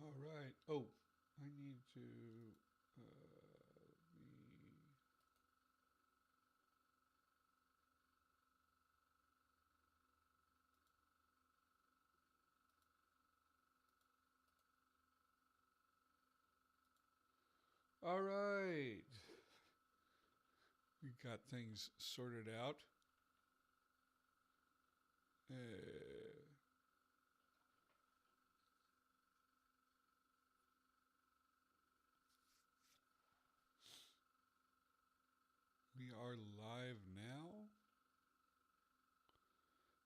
All right. Oh, I need to. Me. All right. We got things sorted out. Uh, we are live now.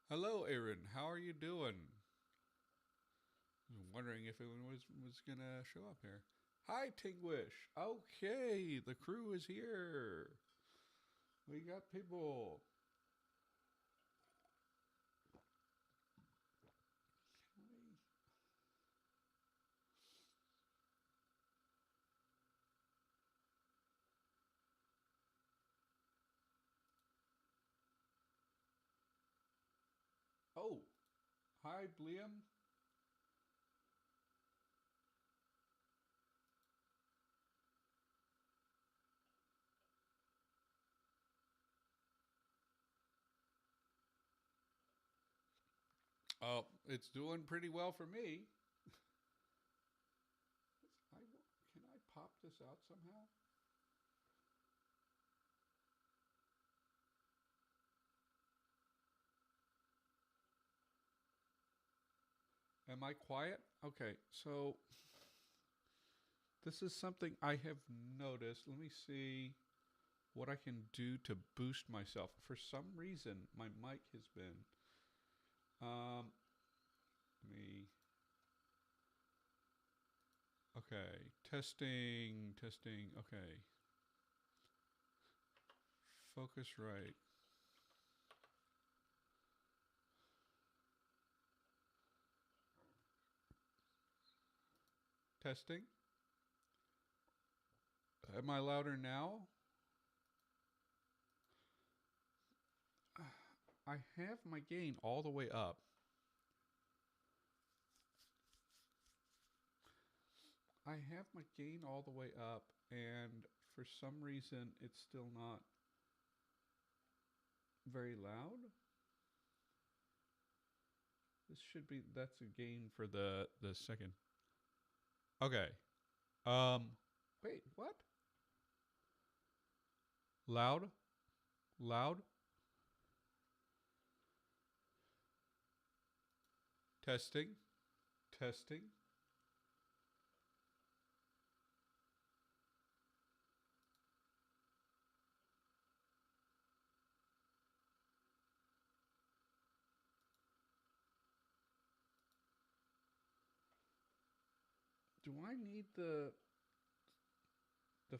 Hello, Aaron. How are you doing? I was wondering if anyone was gonna show up here. Hi, Tingwish. Okay, the crew is here. We got people. Oh, hi, Bliam. Oh, it's doing pretty well for me. I, can I pop this out somehow? Am I quiet? Okay, so this is something I have noticed. Let me see what I can do to boost myself. For some reason, my mic has been. Let me. Okay, testing, testing. Okay, focus right. Testing. Am I louder now? I have my gain all the way up. I have my gain all the way up, and for some reason, it's still not very loud. This should be, that's a gain for the second. Okay. Um, wait, what? Loud? Loud? Testing? Testing? Do I need the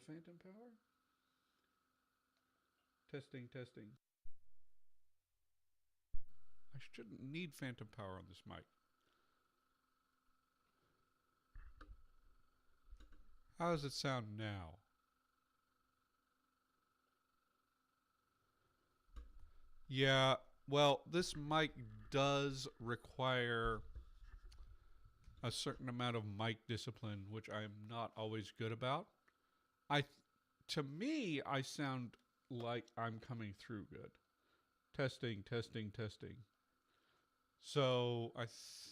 phantom power? Testing, testing. I shouldn't need phantom power on this mic. How does it sound now? Yeah, well, this mic does require a certain amount of mic discipline, which I am not always good about. I, to me, I sound like I'm coming through good. Testing, testing, testing. So I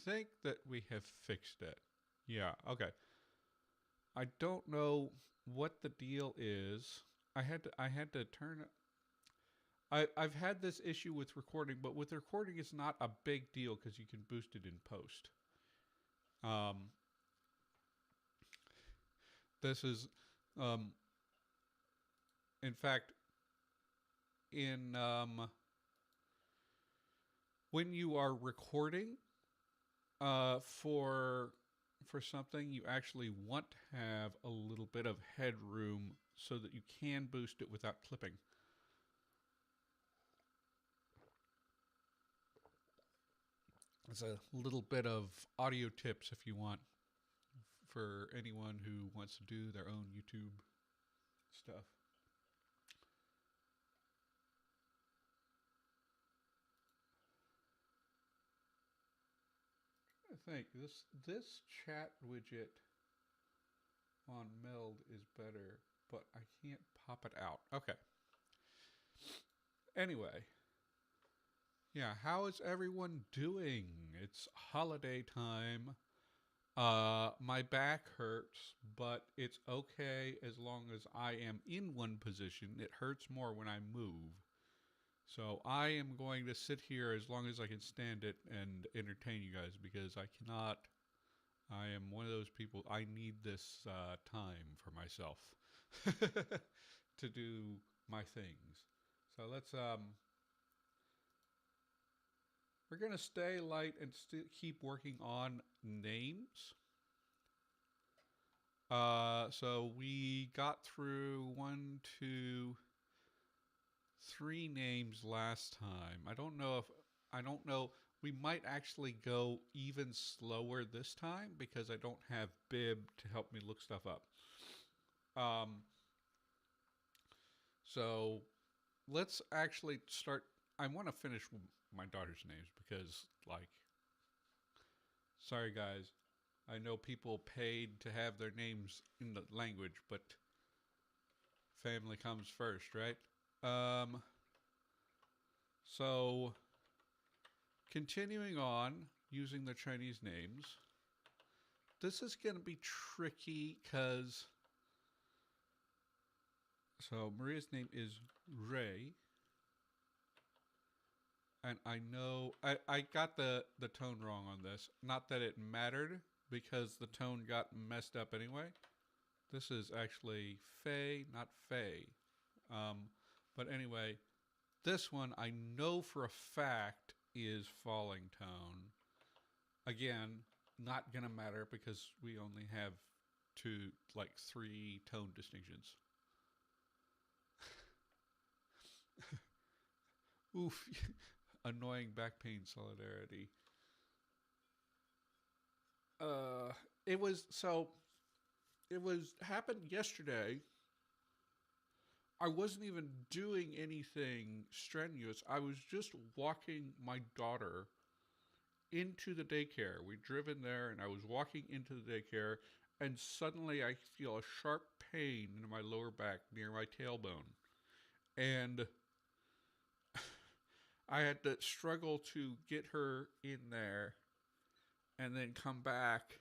think that we have fixed it. Yeah, okay. I don't know what the deal is. I had to turn. I've had this issue with recording, but with recording it's not a big deal because you can boost it in post. Um, this is, um, in fact, in when you are recording for something, you actually want to have a little bit of headroom so that you can boost it without clipping. It's a little bit of audio tips if you want for anyone who wants to do their own YouTube stuff. to think. This chat widget on Meld is better, but I can't pop it out. Okay. Anyway, yeah, how is everyone doing? It's holiday time. My back hurts, but it's okay as long as I am in one position. It hurts more when I move. So I am going to sit here as long as I can stand it and entertain you guys because I cannot. I am one of those people. I need this time for myself to do my things. So let's. We're gonna stay light and keep working on names. So we got through 1, 2, 3 names last time. I don't know. We might actually go even slower this time because I don't have Bib to help me look stuff up. So let's actually start. I want to finish my daughter's names because, like, sorry guys, I know people paid to have their names in the language, but family comes first, right? So continuing on using the Chinese names, this is going to be tricky because, so Maria's name is Ray. And I know, I got the tone wrong on this. Not that it mattered, because the tone got messed up anyway. This is actually Faye, not Faye. But anyway, this one I know for a fact is falling tone. Again, not gonna matter because we only have 3 tone distinctions. Oof. Annoying back pain solidarity. It happened yesterday. I wasn't even doing anything strenuous. I was just walking my daughter into the daycare. We'd driven there and I was walking into the daycare and suddenly I feel a sharp pain in my lower back near my tailbone. And I had to struggle to get her in there and then come back.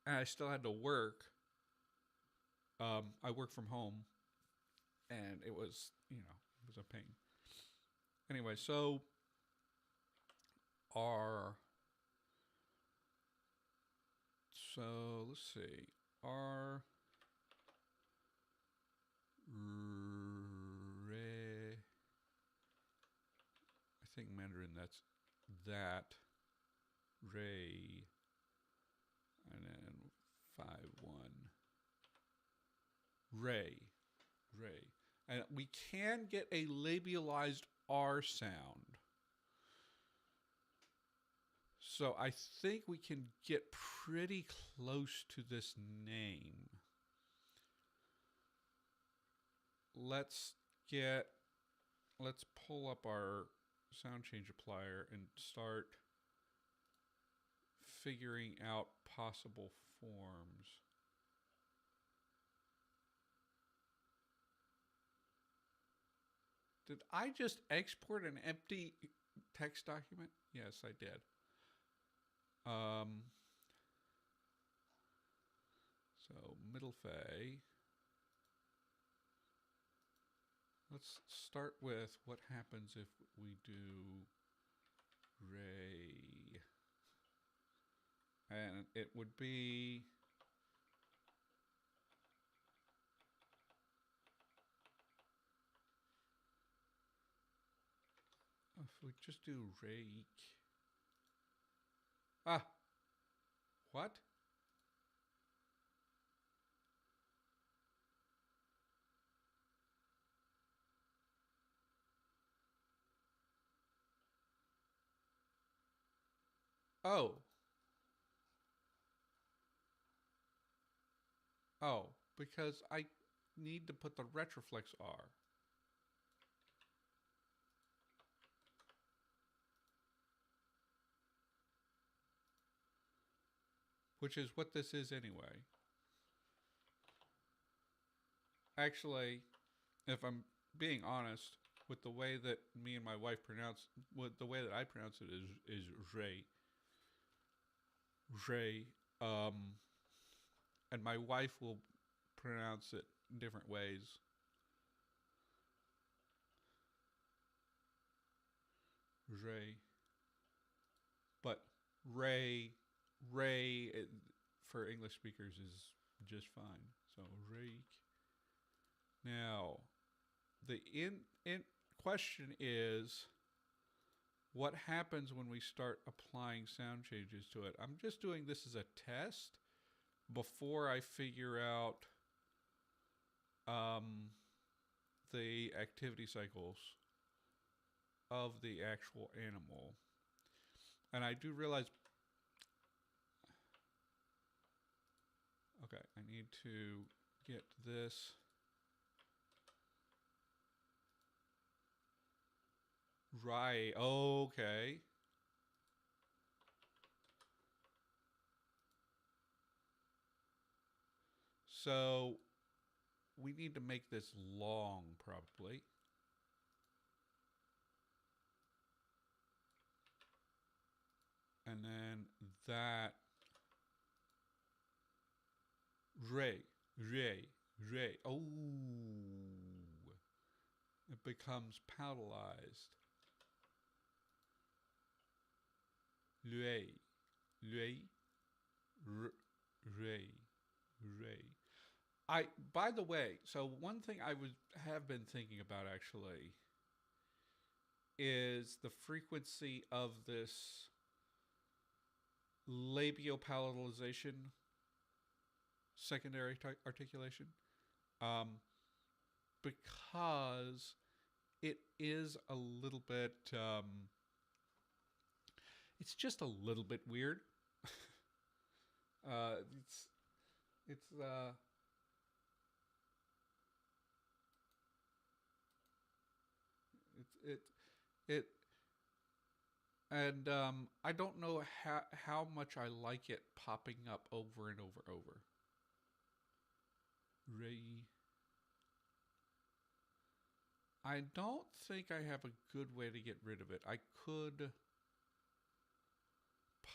And I still had to work. I work from home. And it was, it was a pain. Anyway, so let's see. I think Mandarin, that's that. Ray. And then 5-1. Ray. And we can get a labialized R sound. So I think we can get pretty close to this name. Let's pull up our sound change applier and start figuring out possible forms. Did I just export an empty text document? Yes, I did. So middle Fay. Let's start with what happens if we do Ray. And it would be if we just do rake. What? Oh, because I need to put the retroflex R. which is what this is anyway. Actually, if I'm being honest, with the way that me and my wife pronounce, with the way that I pronounce it is Ray, Ray, and my wife will pronounce it different ways. Ray, but Ray, Ray for English speakers is just fine. So Ray. Now, the in question is, what happens when we start applying sound changes to it? I'm just doing this as a test before I figure out the activity cycles of the actual animal. And I do realize, okay, I need to get this. Right, okay. So we need to make this long, probably. And then that Ray, Ray, Ray. Oh, it becomes palatalized. Ray, Ray, Ray, Ray. By the way, so one thing I have been thinking about actually is the frequency of this labial-palatalization secondary articulation, because it is a little bit, it's just a little bit weird. It's it and I don't know how much I like it popping up over and over. Ray. I don't think I have a good way to get rid of it. I could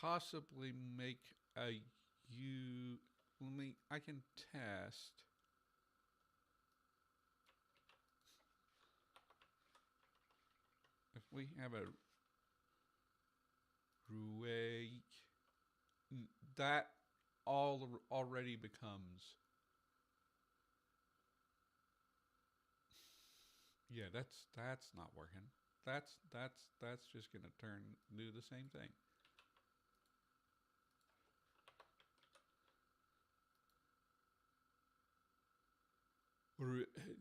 possibly make a I can test. If we have a Ruake, that already becomes, yeah, that's not working. That's just gonna do the same thing.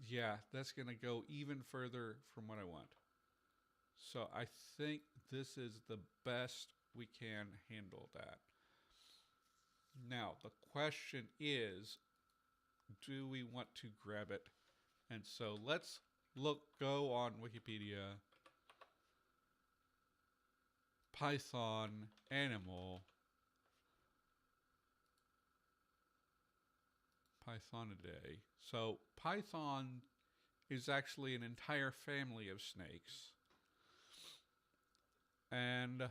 Yeah, that's gonna go even further from what I want. So I think this is the best we can handle that. Now, the question is, do we want to grab it? And so let's go on Wikipedia, Python animal, Pythonidae. So Python is actually an entire family of snakes. And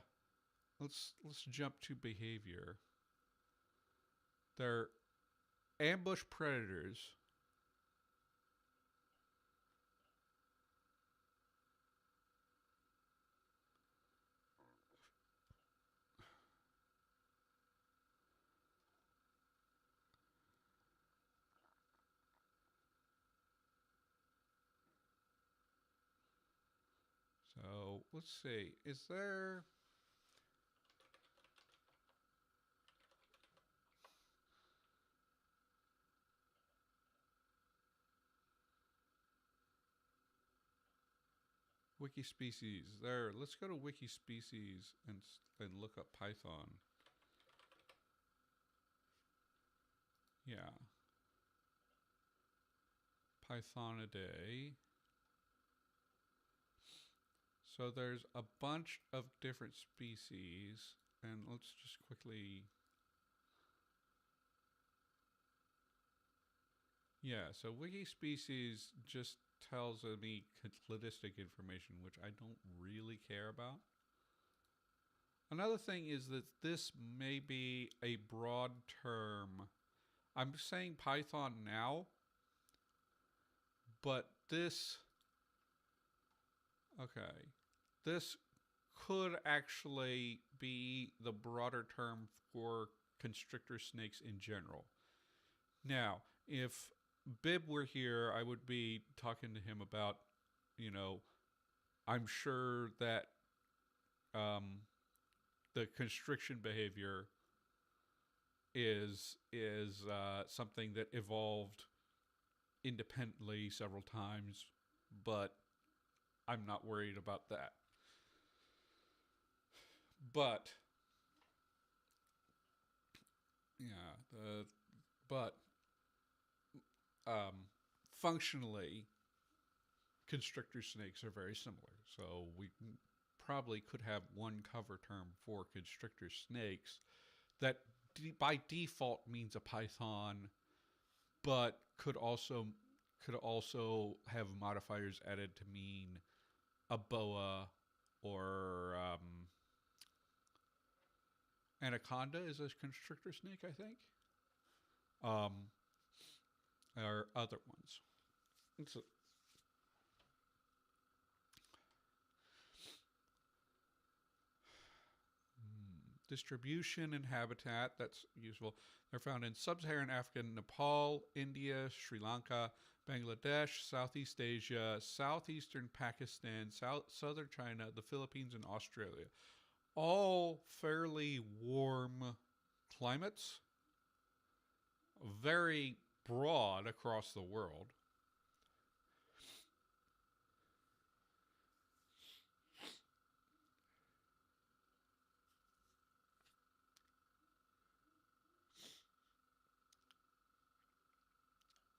let's jump to behavior. They're ambush predators. So let's see, is there... Wiki species. There, let's go to wiki species and look up Python. Yeah. Pythonidae. So there's a bunch of different species, and let's just quickly Yeah, so wiki species just tells me cladistic information, which I don't really care about. Another thing is that this may be a broad term. I'm saying Python now, but okay, this could actually be the broader term for constrictor snakes in general. Now, if Bib were here, I would be talking to him about, you know, I'm sure that um, the constriction behavior is something that evolved independently several times, but I'm not worried about that. But yeah, but um, functionally, constrictor snakes are very similar. So we probably could have one cover term for constrictor snakes that by default means a python, but could also have modifiers added to mean a boa or anaconda is a constrictor snake, I think, um, or other ones. It's a, distribution and habitat, that's useful. They're found in sub-Saharan Africa, Nepal, India, Sri Lanka, Bangladesh, Southeast Asia, southeastern Pakistan, southern China, the Philippines, and Australia. All fairly warm climates, very broad across the world.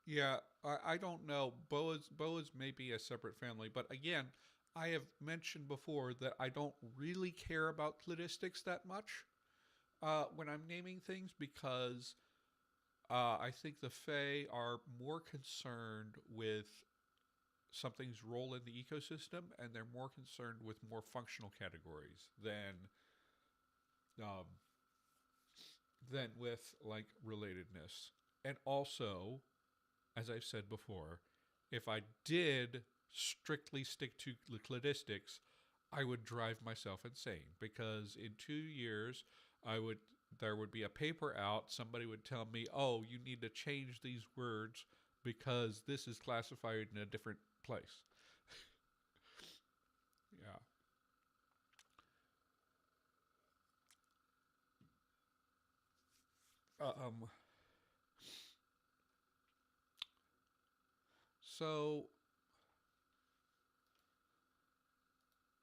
Yeah, I don't know. Boas may be a separate family, but again, I have mentioned before that I don't really care about cladistics that much when I'm naming things because I think the Fae are more concerned with something's role in the ecosystem, and they're more concerned with more functional categories um, than with like relatedness. And also, as I've said before, if I did strictly stick to cladistics, I would drive myself insane because in 2 years, I would there would be a paper out. Somebody would tell me, "Oh, you need to change these words because this is classified in a different place." Yeah. Um. So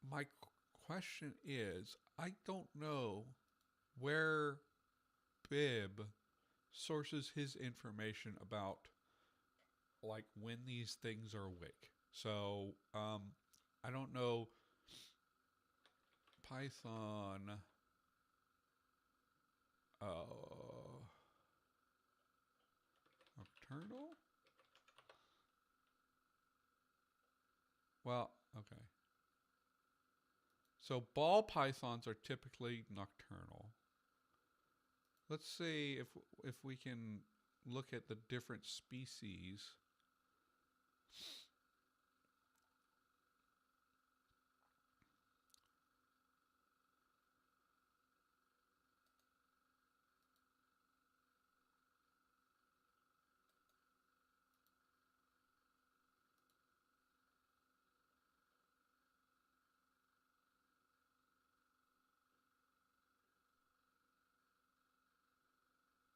my question is, I don't know where Bib sources his information about like when these things are awake. So I don't know Python. Nocturnal. Well, okay. So ball pythons are typically nocturnal. Let's see if we can look at the different species.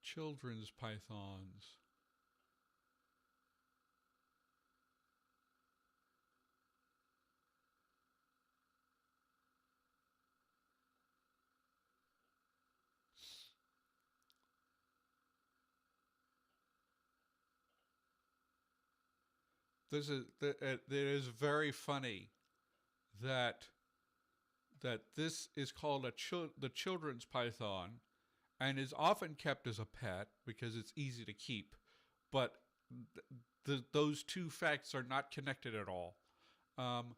Children's pythons. It is very funny that this is called the children's python and is often kept as a pet because it's easy to keep, but those two facts are not connected at all. Um,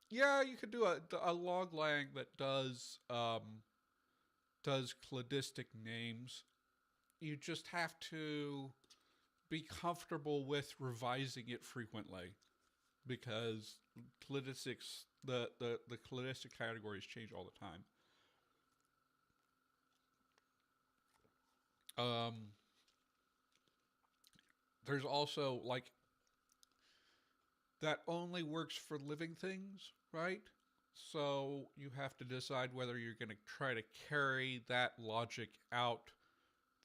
yeah, you could do a log lang that does cladistic names. You just have to be comfortable with revising it frequently because cladistics the cladistic categories change all the time. Um, there's also like that only works for living things, right? So you have to decide whether you're going to try to carry that logic out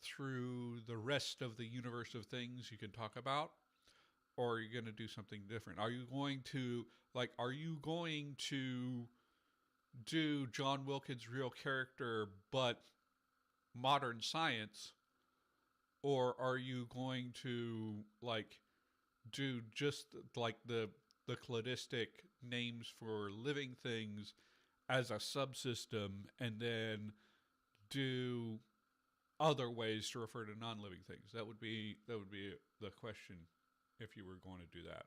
through the rest of the universe of things you can talk about, or are you going to do something different? Are you going to do John Wilkins' real character but modern science, or are you going to do just like the cladistic names for living things as a subsystem and then do other ways to refer to non-living things? That would be the question if you were going to do that.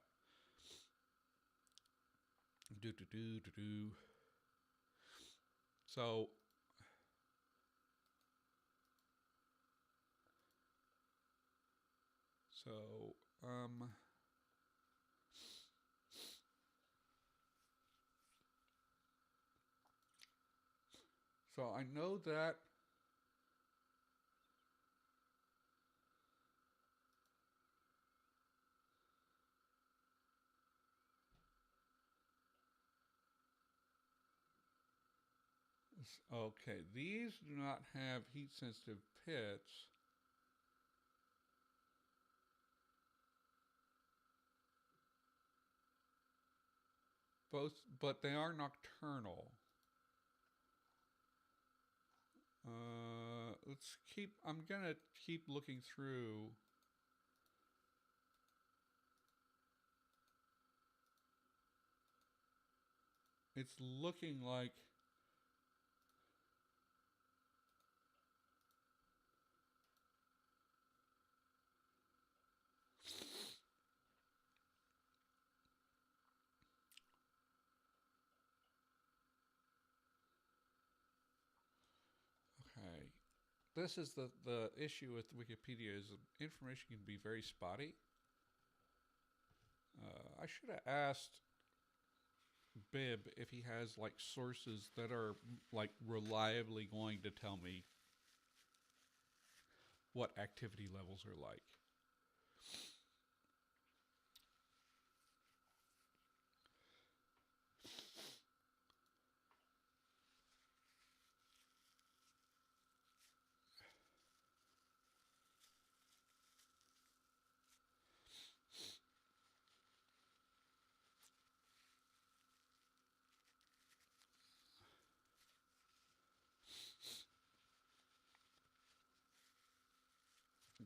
Do do do do do. So so um so I know that okay, these do not have heat sensitive pits. Both, but they are nocturnal. Let's keep. I'm gonna keep looking through. It's looking like. Okay, this is the issue with Wikipedia is information can be very spotty. I should have asked Bib if he has like sources that are like reliably going to tell me what activity levels are like.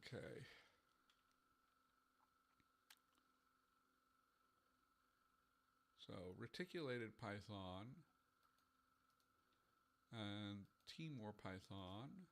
Okay. So reticulated Python and Timor Python.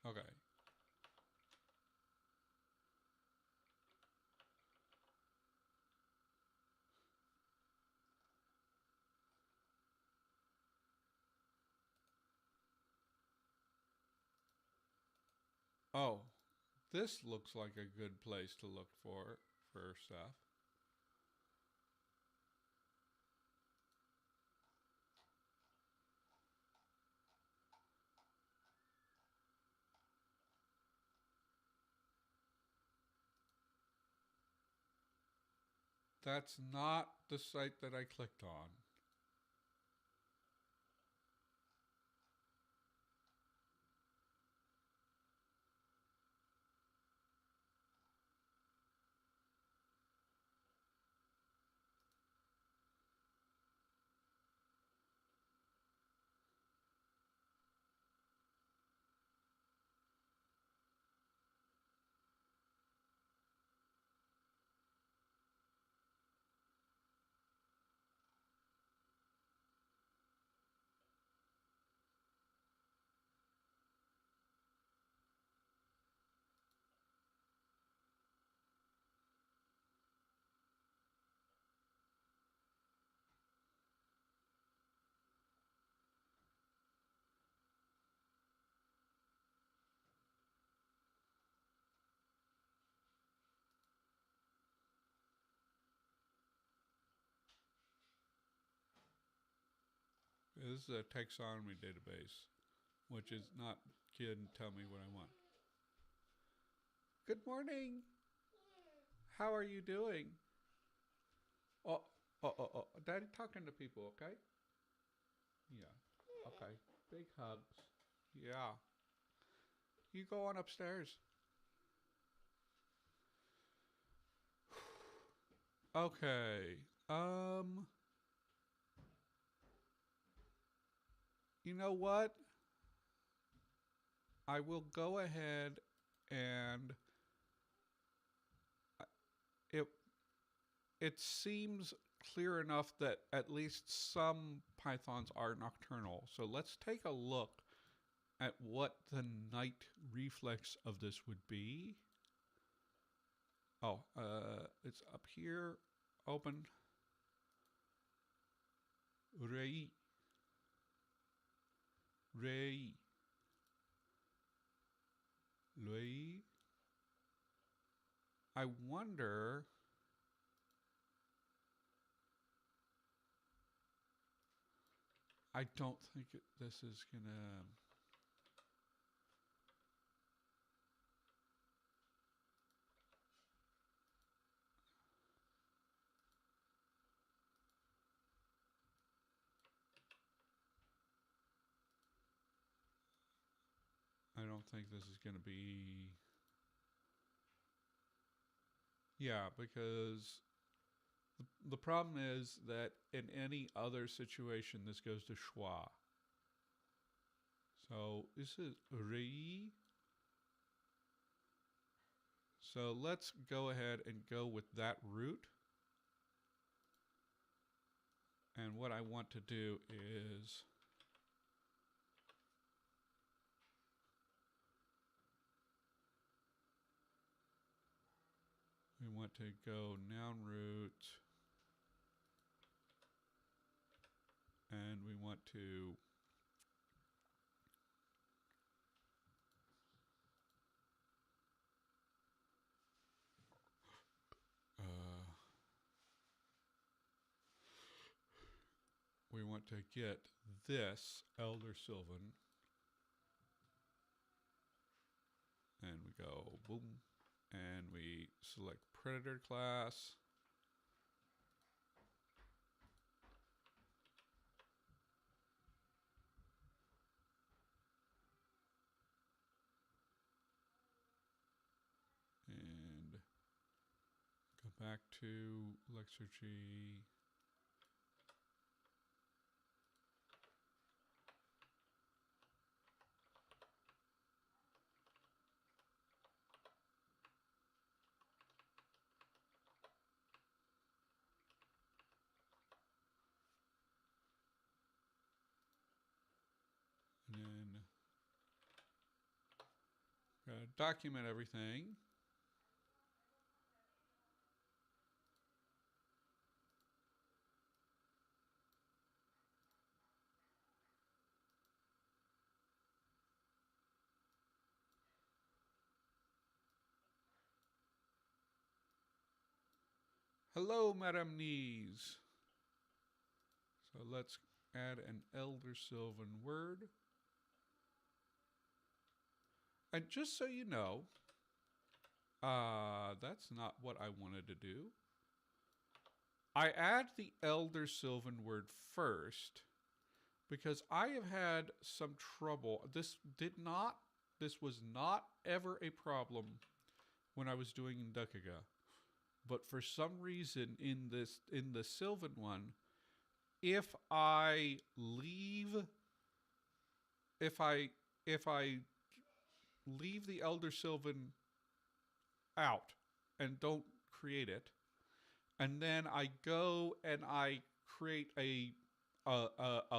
Okay. Oh, this looks like a good place to look for stuff. That's not the site that I clicked on. This is a taxonomy database, which is not kid and tell me what I want. Good morning. How are you doing? Oh, Daddy talking to people, okay? Yeah. Okay. Big hugs. Yeah. You go on upstairs. Okay. You know what? I will go ahead and it it seems clear enough that at least some pythons are nocturnal. So let's take a look at what the night reflex of this would be. Oh, it's up here. Open. Rei. Rei. Lui. I wonder. I don't think this is gonna. I don't think this is gonna be. Yeah, because the problem is that in any other situation, this goes to schwa. So this is rei. So let's go ahead and go with that root. And what I want to do is we want to go noun root and we want to get this Elder Sylvan, and we go boom, and we select Predator class. And go back to Lexergy. And then document everything. Hello, Madame Knees. So let's add an Elder Sylvan word. And just so you know, that's not what I wanted to do. I add the Elder Sylvan word first because I have had some trouble. This was not ever a problem when I was doing Indukaga. But for some reason in the Sylvan one, if I leave the Elder Sylvan out and don't create it, and then I go and I create a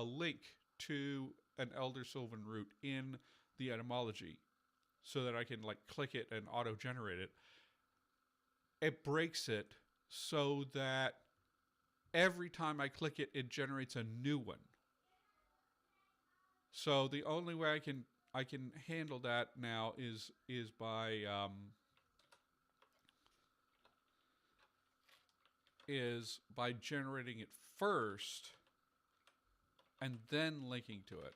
link to an Elder Sylvan root in the etymology so that I can like click it and auto generate it, it breaks it so that every time I click it, it generates a new one. So the only way I can handle that now is by generating it first and then linking to it.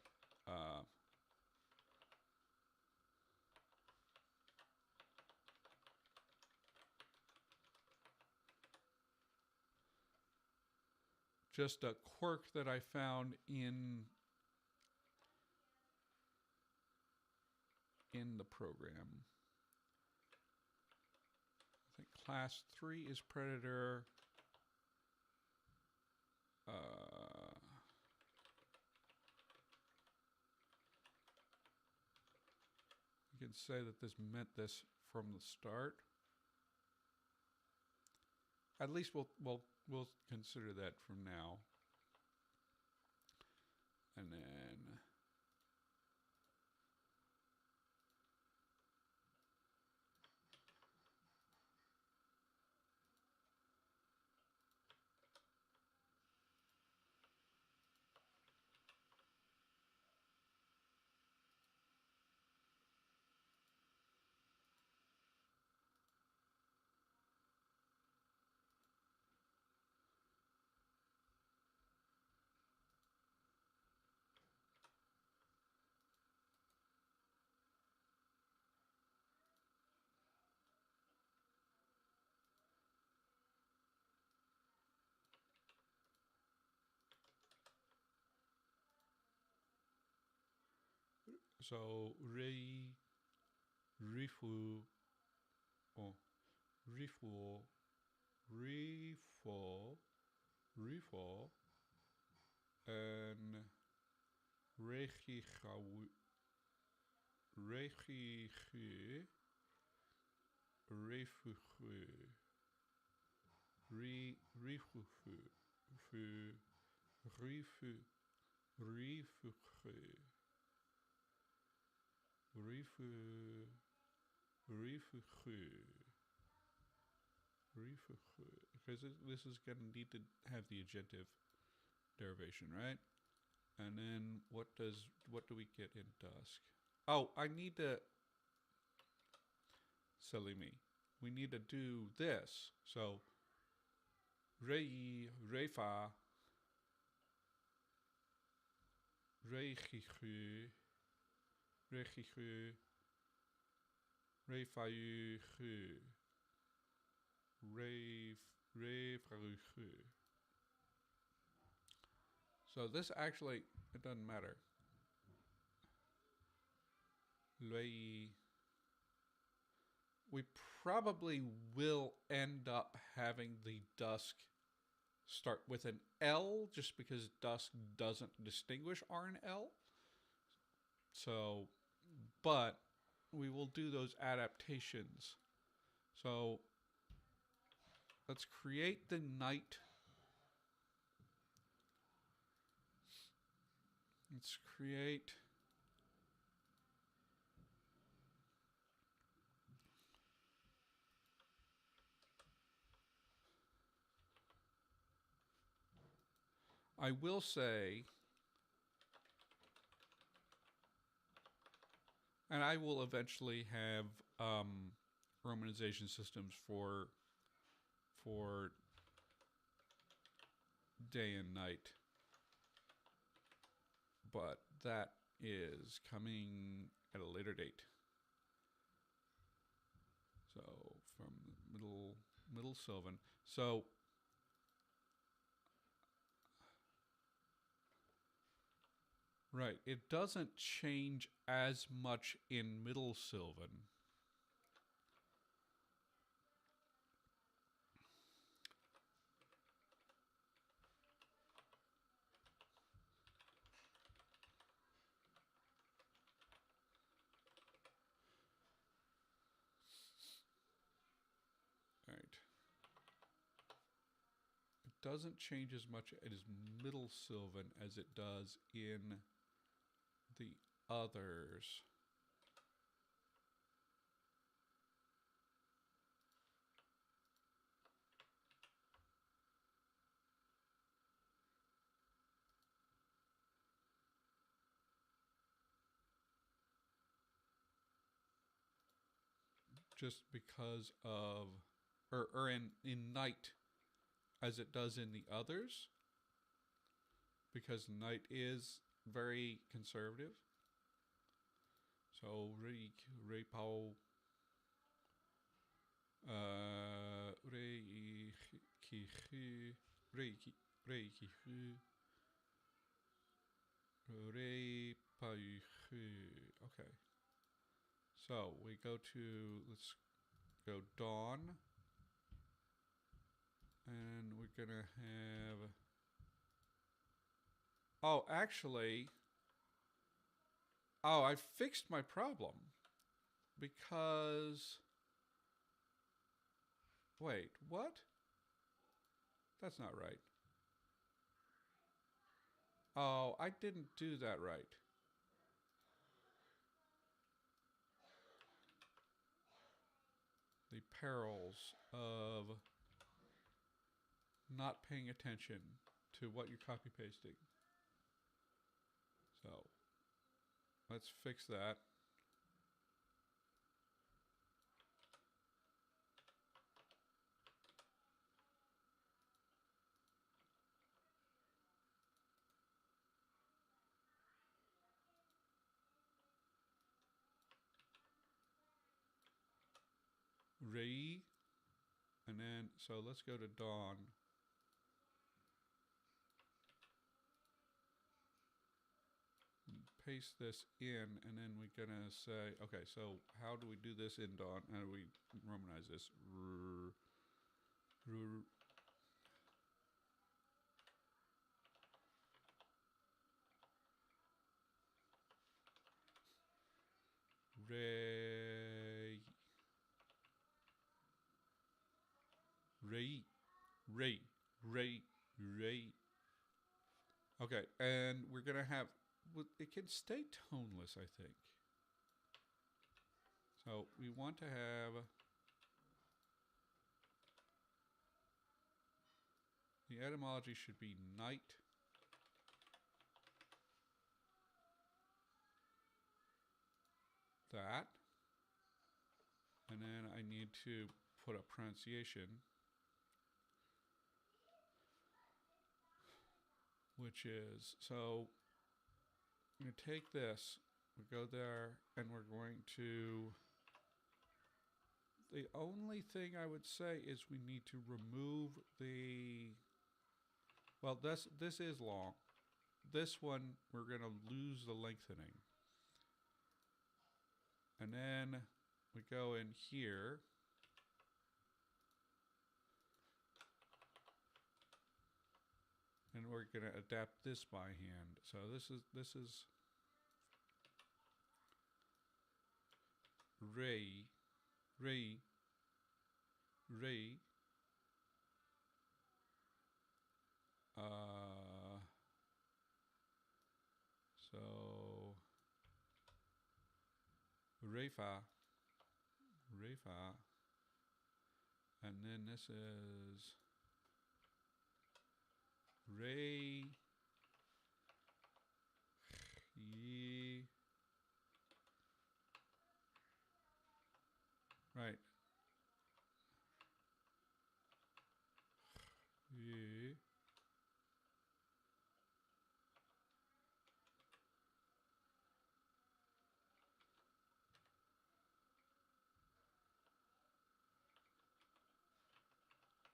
Just a quirk that I found in the program. I think class 3 is predator. You can say that this meant this from the start. At least we'll consider that from now. And then so refu oh refu and regigu refugu because this is going to need to have the agentive derivation, right? And then what do we get in Dusk? Oh, I need to, silly me. We need to do this. So rei, refa, regigu, refayu, refragu. So this actually, it doesn't matter. We probably will end up having the Dusk start with an L just because Dusk doesn't distinguish R and L. So, but we will do those adaptations. So let's create the night. Let's create I will say, and I will eventually have romanization systems for day and night, but that is coming at a later date. So from middle Sylvan. So right, it doesn't change as much in middle Sylvan. All right. It doesn't change as much as middle Sylvan as it does in the others. Just because of, or in night as it does in the others, because night is very conservative. So re pao re ki re ki re ki re pa okay. So we go to, let's go dawn, and we're gonna have, oh, actually, oh, I fixed my problem because, wait, what? That's not right. Oh, I didn't do that right. The perils of not paying attention to what you're copy pasting. So let's fix that. Re, and then, so let's go to dawn. Paste this in, and then we're gonna say, okay, so how do we do this in dawn? How do we romanize this? Ray, Ray, Ray, Ray, Ray. Okay, and we're gonna have, it can stay toneless, I think. So we want to have the etymology should be night. That. And then I need to put a pronunciation, which is, so I'm going to take this, we go there, and we're going to, the only thing I would say is we need to remove the, well, this is long. This one, we're going to lose the lengthening. And then we go in here. And we're going to adapt this by hand. So this is Ray, Ray, Ray. So Refa, Refa, and then this is Ray, ye, right, ye.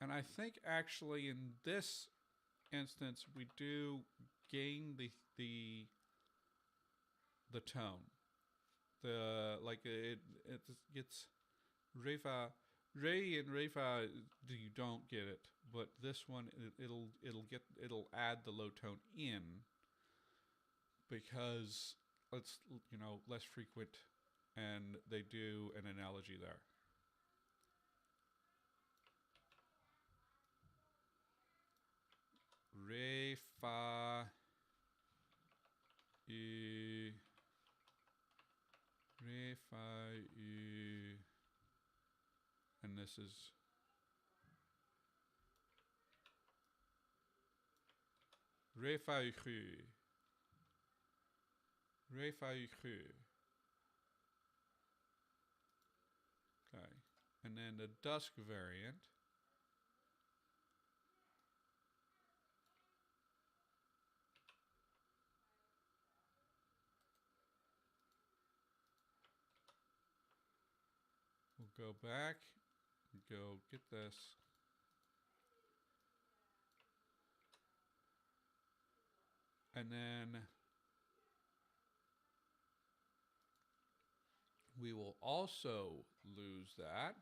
And I think actually in this instance we do gain the tone. The like it gets Refa, Ray and Refa, you don't get it, but this one it'll add the low tone in because it's, you know, less frequent, and they do an analogy there. Re, fa, e, re, fa, e, and this is re, fa, e, re, fa, e, okay, and then the dusk variant. We'll go back, go get this. And then we will also lose that.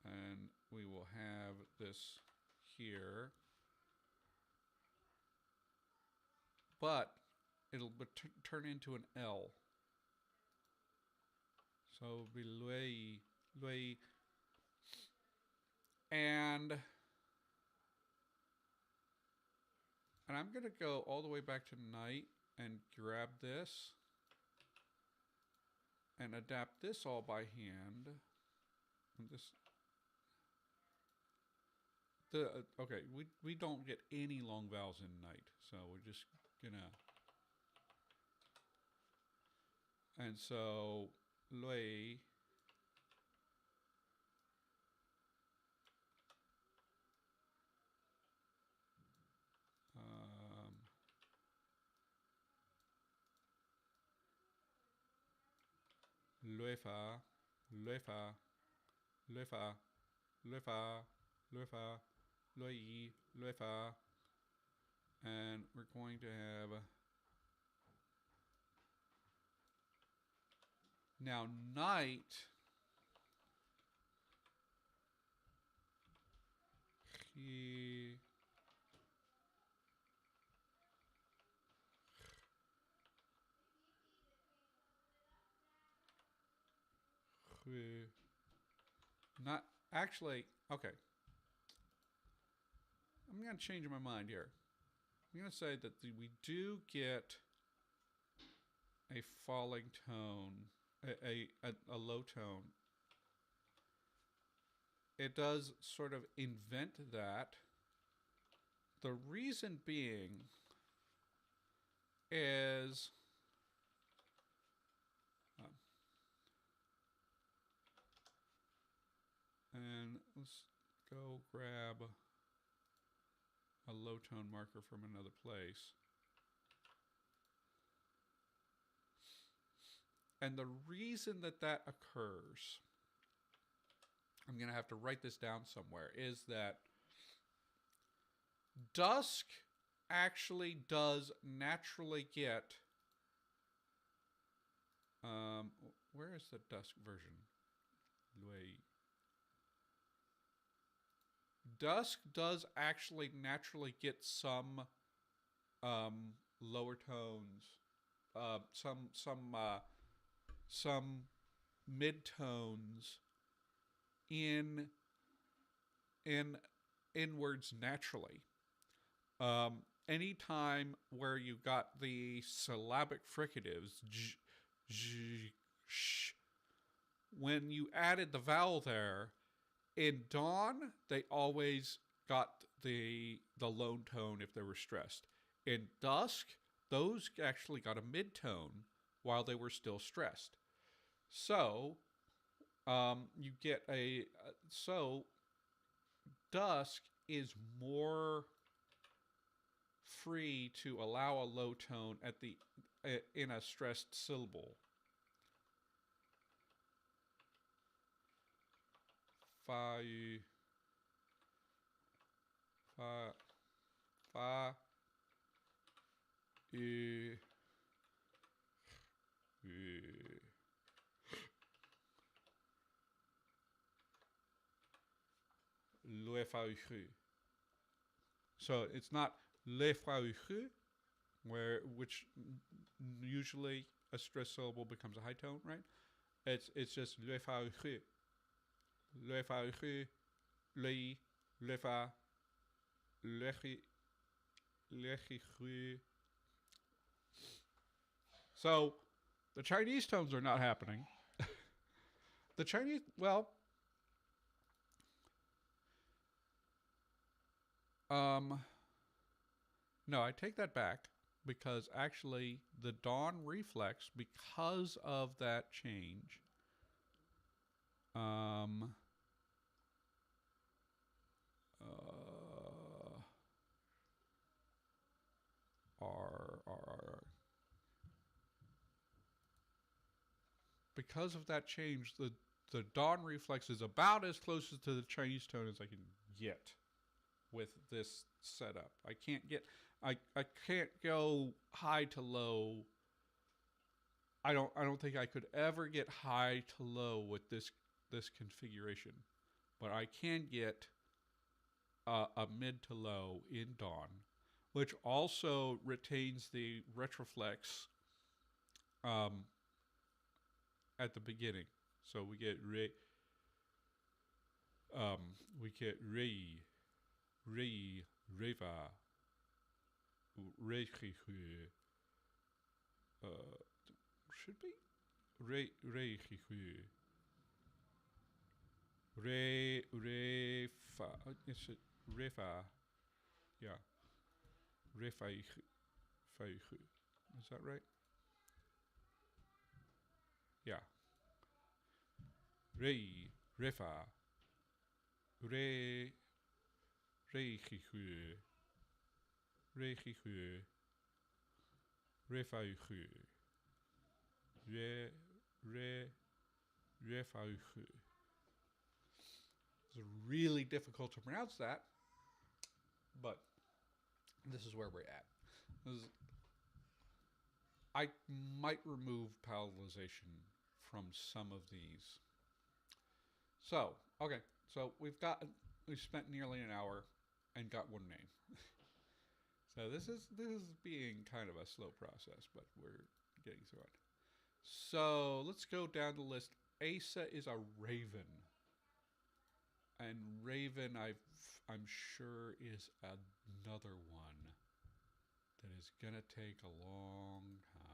And we will have this here. But it'll turn into an L. So it'll be lui, lui. And I'm going to go all the way back to night and grab this and adapt this all by hand. And this, okay, we don't get any long vowels in night, so we're just gonna. And so lui. Luefa, luefa, luefa, luefa, luefa, lui, luefa. And we're going to have now night. He, not actually, okay. I'm going to change my mind here. I'm going to say that we do get a falling tone, a low tone. It does sort of invent that. The reason being is and let's go grab a low tone marker from another place. And the reason that that occurs, I'm going to have to write this down somewhere, is that dusk actually does naturally get, where is the dusk version? Dusk does actually naturally get some lower tones, some midtones in words naturally. Anytime where you got the syllabic fricatives, j, j, sh, when you added the vowel there, in dawn they always got the lone tone if they were stressed. In dusk, those actually got a mid-tone while they were still stressed. So you get so dusk is more free to allow a low tone at the in a stressed syllable. Fa, fa, fa, le fa So it's not le fa which usually a stressed syllable becomes a high tone, right? It's just le fa le fa le fa le. So the Chinese tones are not happening. The Chinese, well, no, I take that back, because actually the dawn reflex, because of that change, because of that change, the dawn reflex is about as close to the Chinese tone as I can get with this setup. I can't go high to low. I don't think I could ever get high to low with this configuration, but I can get a mid to low in dawn, which also retains the retroflex um, at the beginning. So we get we get reva, should be re fa. Is it refa? Yeah, refa. Is that right? Yeah, refa re rejihu rejihu refaihu re refaihu. It's really difficult to pronounce that, but this is where we're at. I might remove palatalization from some of these. So, okay, so we've spent nearly an hour and got one name. So this is being kind of a slow process, but we're getting through it. So let's go down the list. Asa is a raven, and raven I'm sure is another one that is gonna take a long time.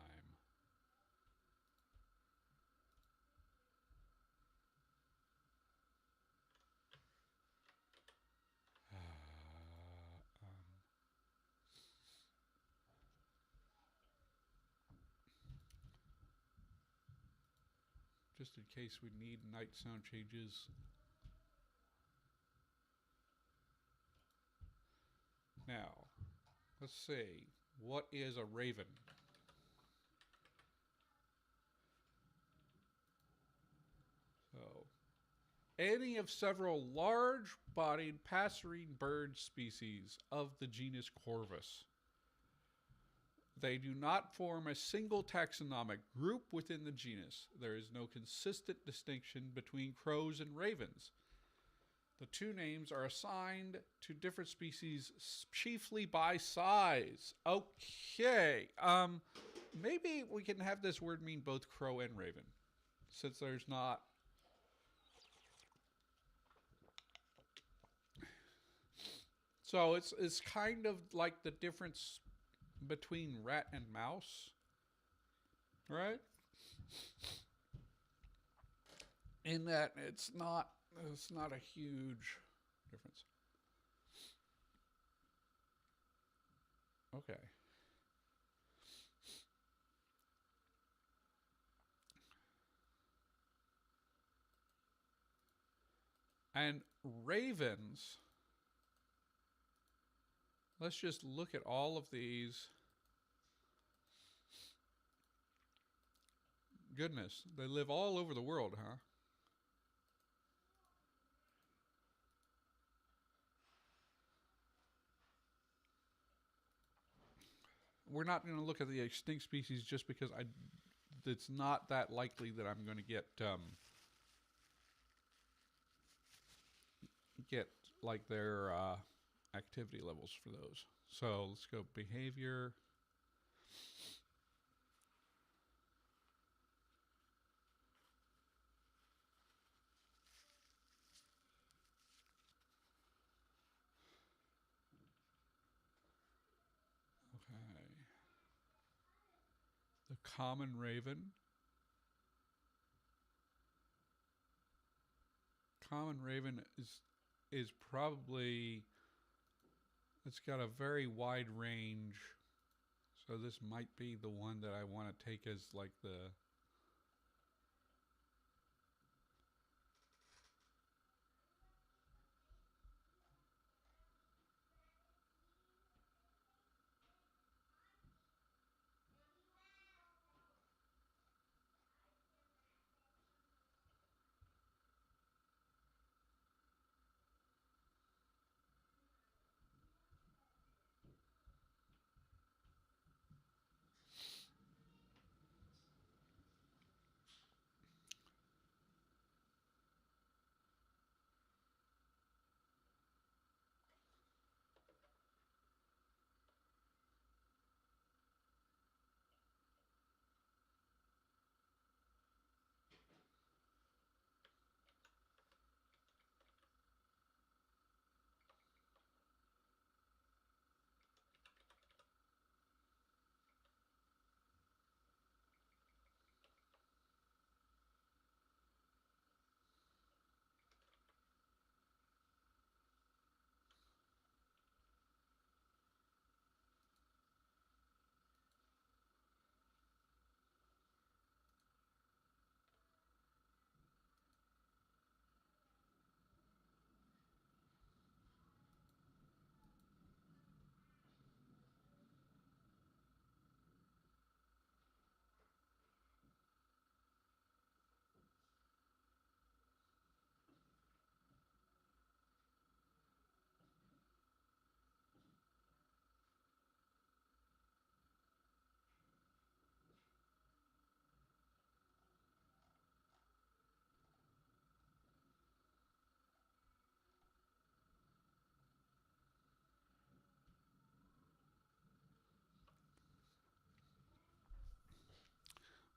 Just in case we need night sound changes. Now, let's see. What is a raven? So, any of several large-bodied passerine bird species of the genus Corvus. They do not form a single taxonomic group within the genus. There is no consistent distinction between crows and ravens. The two names are assigned to different species chiefly by size. Okay. Maybe we can have this word mean both crow and raven, since there's not... So it's kind of like the difference between rat and mouse, right? In that it's not a huge difference. Okay. And ravens, let's just look at all of these. Goodness, they live all over the world, huh? We're not going to look at the extinct species just because it's not that likely that I'm going to get like their activity levels for those. So let's go behavior. Okay. The common raven. Common raven is probably, it's got a very wide range. So this might be the one that I want to take as like the...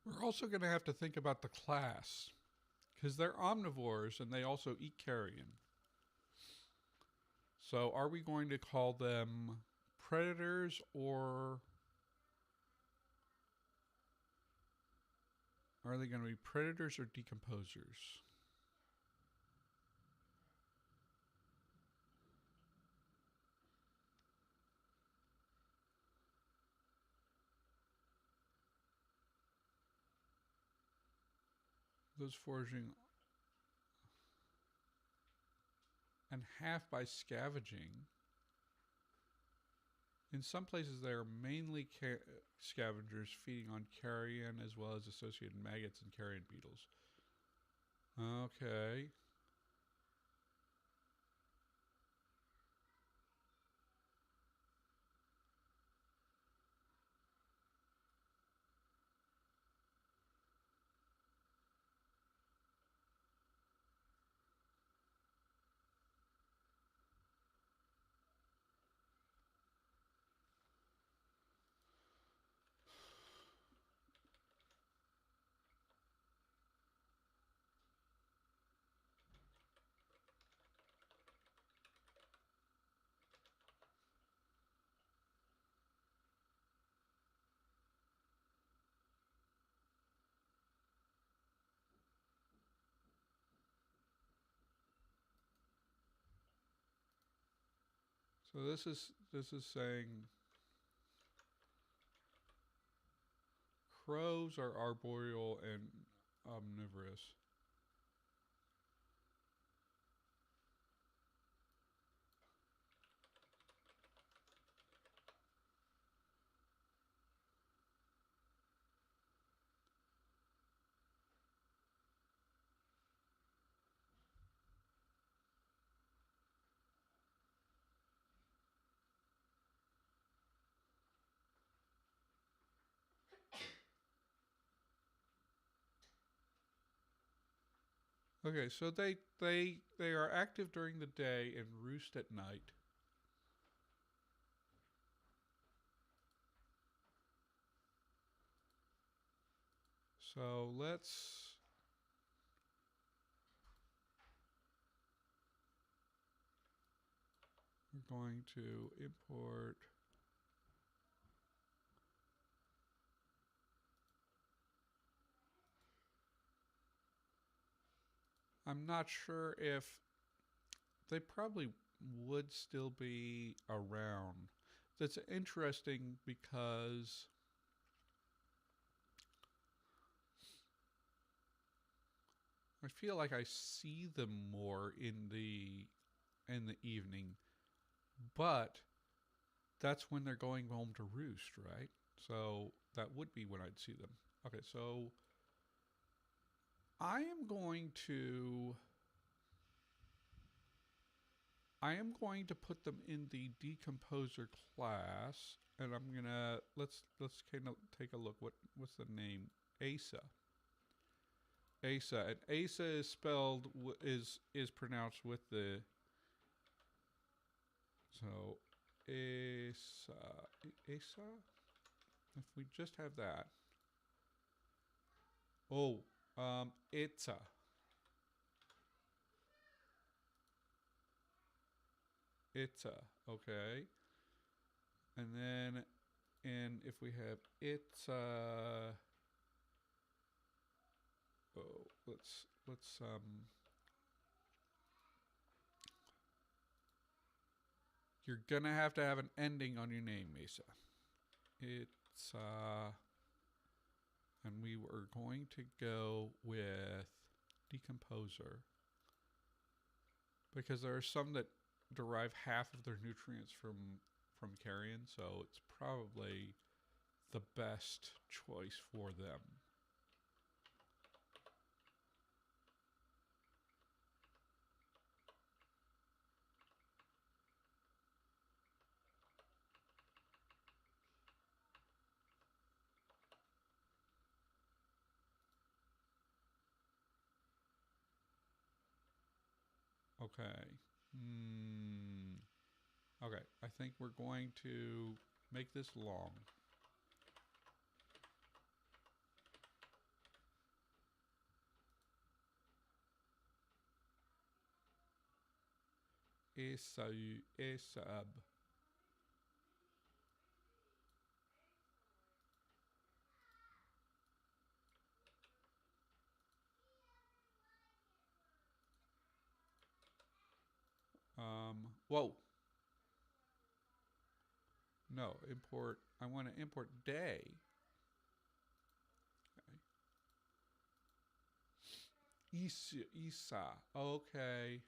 We're also going to have to think about the class because they're omnivores and they also eat carrion. So are we going to call them predators or are they going to be predators or decomposers? Those foraging and half by scavenging. In some places, they are mainly scavengers feeding on carrion as well as associated maggots and carrion beetles. Okay. So this is saying crows are arboreal and omnivorous. Okay, so they are active during the day and roost at night. So we're going to import I'm not sure if they probably would still be around. That's interesting because I feel like I see them more in the evening, but that's when they're going home to roost, right? So that would be when I'd see them. Okay, so I am going to I am going to put them in the decomposer class, and I'm gonna let's kind of take a look. What's the name? Asa. Asa, and Asa is spelled is pronounced with the so Asa Asa. If we just have that. Oh, Itza. Itza. Okay, and then and if we have Itza. Oh, let's. You're gonna have to have an ending on your name, Mesa. It's and we were going to go with decomposer because there are some that derive half of their nutrients from carrion, so it's probably the best choice for them. Okay. Okay, I think we're going to make this long. S2, S-sub. Whoa. No, import. I want to import day. Okay. Isa. Okay.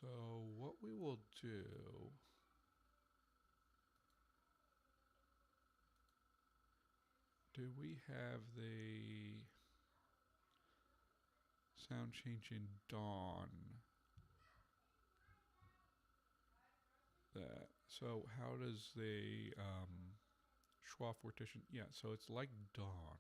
So what we will do. Do we have the sound change in dawn? That. So how does the schwa partition? Yeah, so it's like dawn.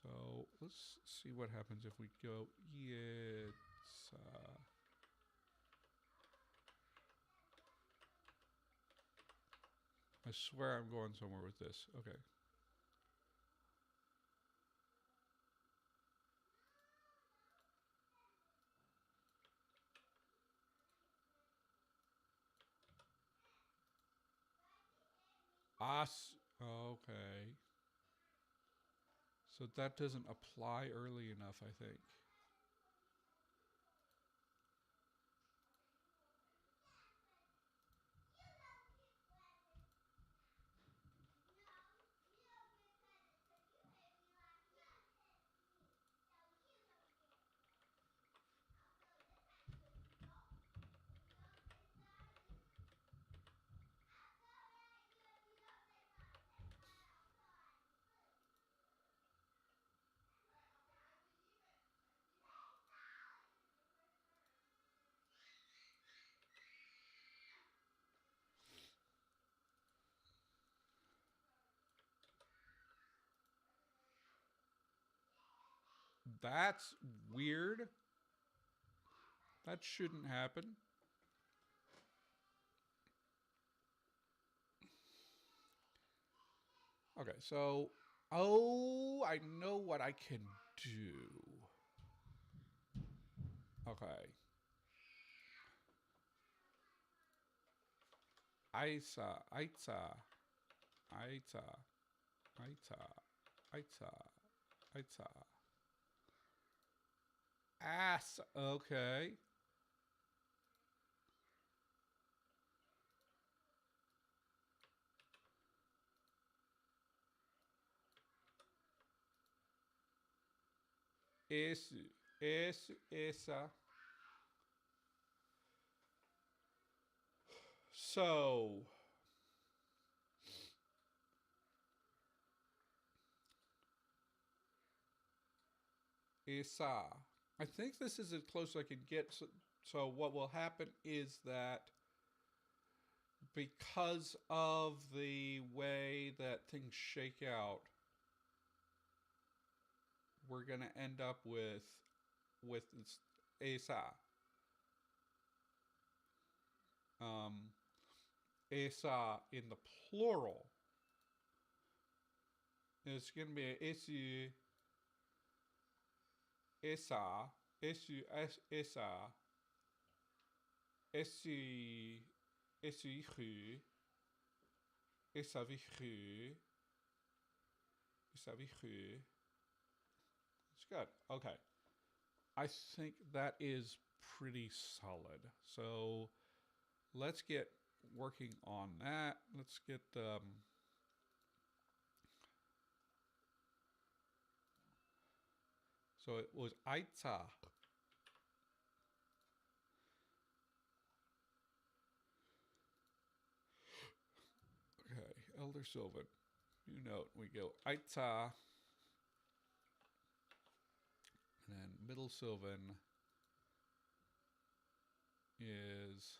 So let's see what happens if we go. It's. I swear I'm going somewhere with this. Okay. Okay. So that doesn't apply early enough, I think. That's weird. That shouldn't happen. Okay, so I know what I can do. Okay. Isa, Isa, Isa, Isa, Isa, Isa. Ass. Okay. Esa. So, esa. I think this is as close as I can get. So what will happen is that because of the way that things shake out, we're gonna end up with esa. Esa in the plural is gonna be esu, esa, esu, esa, esu, esu, esavihu, esavihu. It's good. Okay. I think that is pretty solid. So let's get working on that. Let's get so it was Aita. Okay, Elder Sylvan. New note. We go Aita. And then middle Sylvan is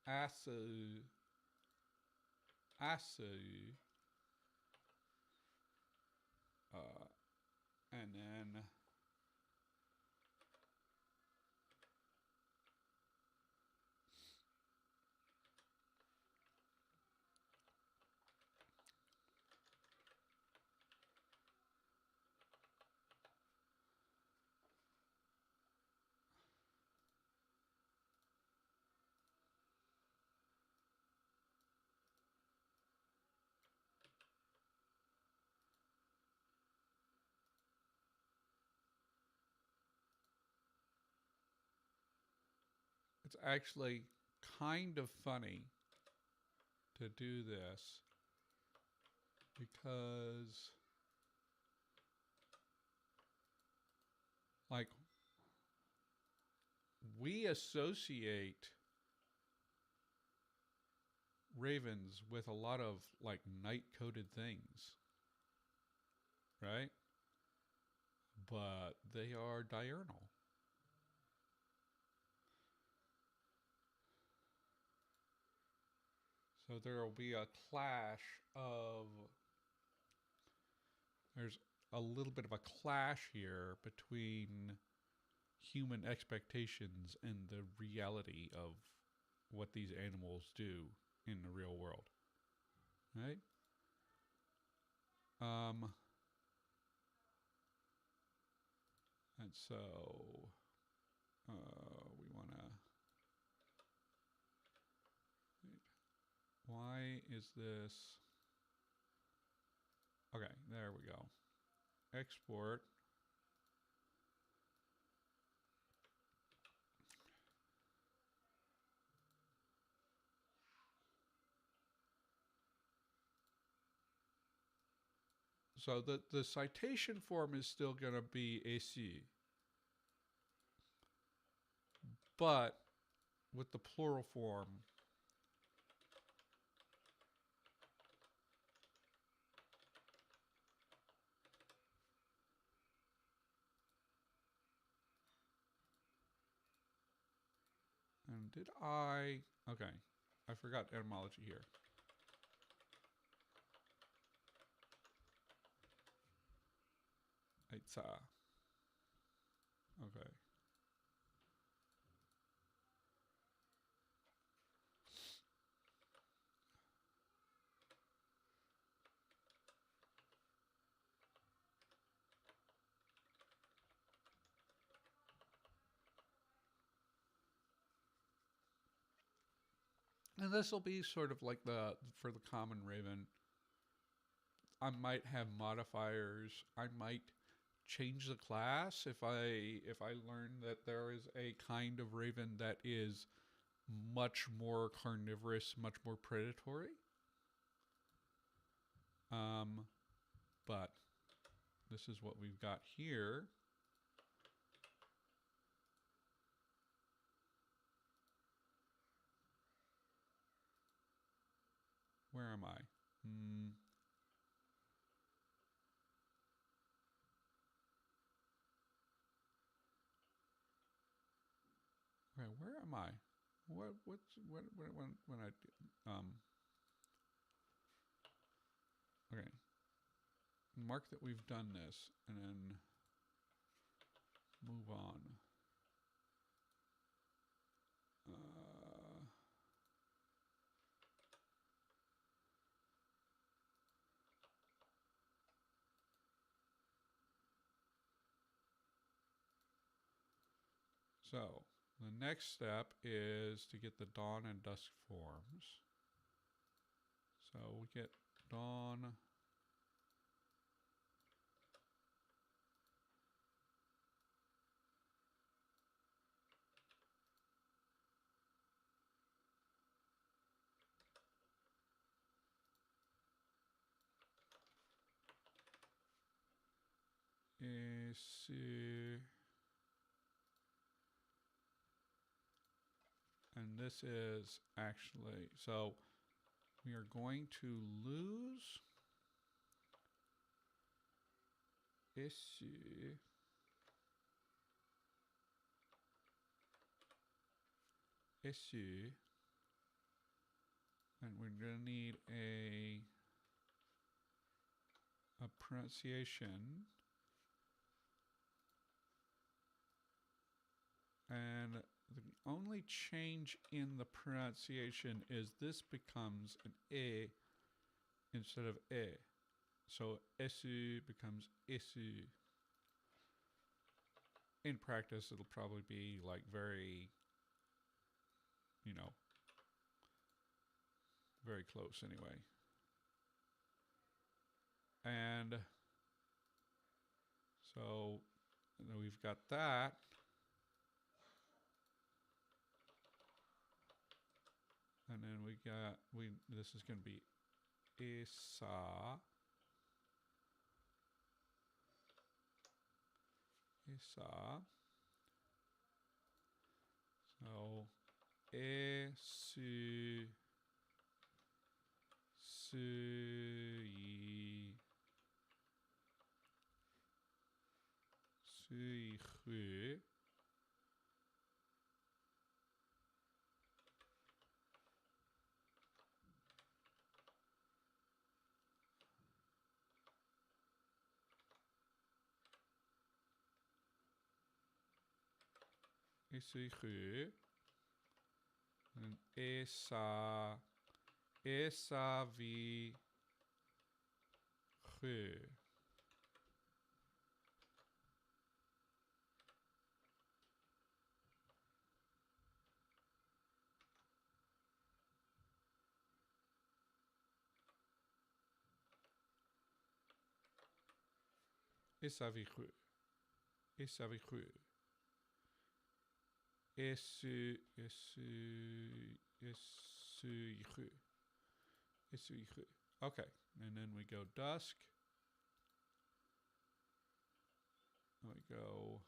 Asu. And then it's actually kind of funny to do this because, like, we associate ravens with a lot of like night coated things, right? But they are diurnal. So there will be a clash of. There's a little bit of a clash here between human expectations and the reality of what these animals do in the real world, right? And so we want to. Why is this? Okay, there we go. Export. So the citation form is still going to be AC. But with the plural form, and did I? Okay, I forgot etymology here. It's okay. And this will be sort of like for the common raven. I might have modifiers. I might change the class if I learn that there is a kind of raven that is much more carnivorous, much more predatory. But this is what we've got here. Where am I? Okay, where am I? What's when I okay. Mark that we've done this and then move on. So the next step is to get the dawn and dusk forms. So we get dawn. And this is actually, so we are going to lose issue and we're going to need a pronunciation, and the only change in the pronunciation is this becomes an A instead of E. So esu becomes isu. In practice, it'll probably be like very, very close anyway. And so we've got that. And then we got, this is going to be Isa. Isa. So, Esu. Sui. Sui. Esui. And Esa. Esa vi. Esa vi. Esa vi. Esu. Okay, and then we go dusk. We go,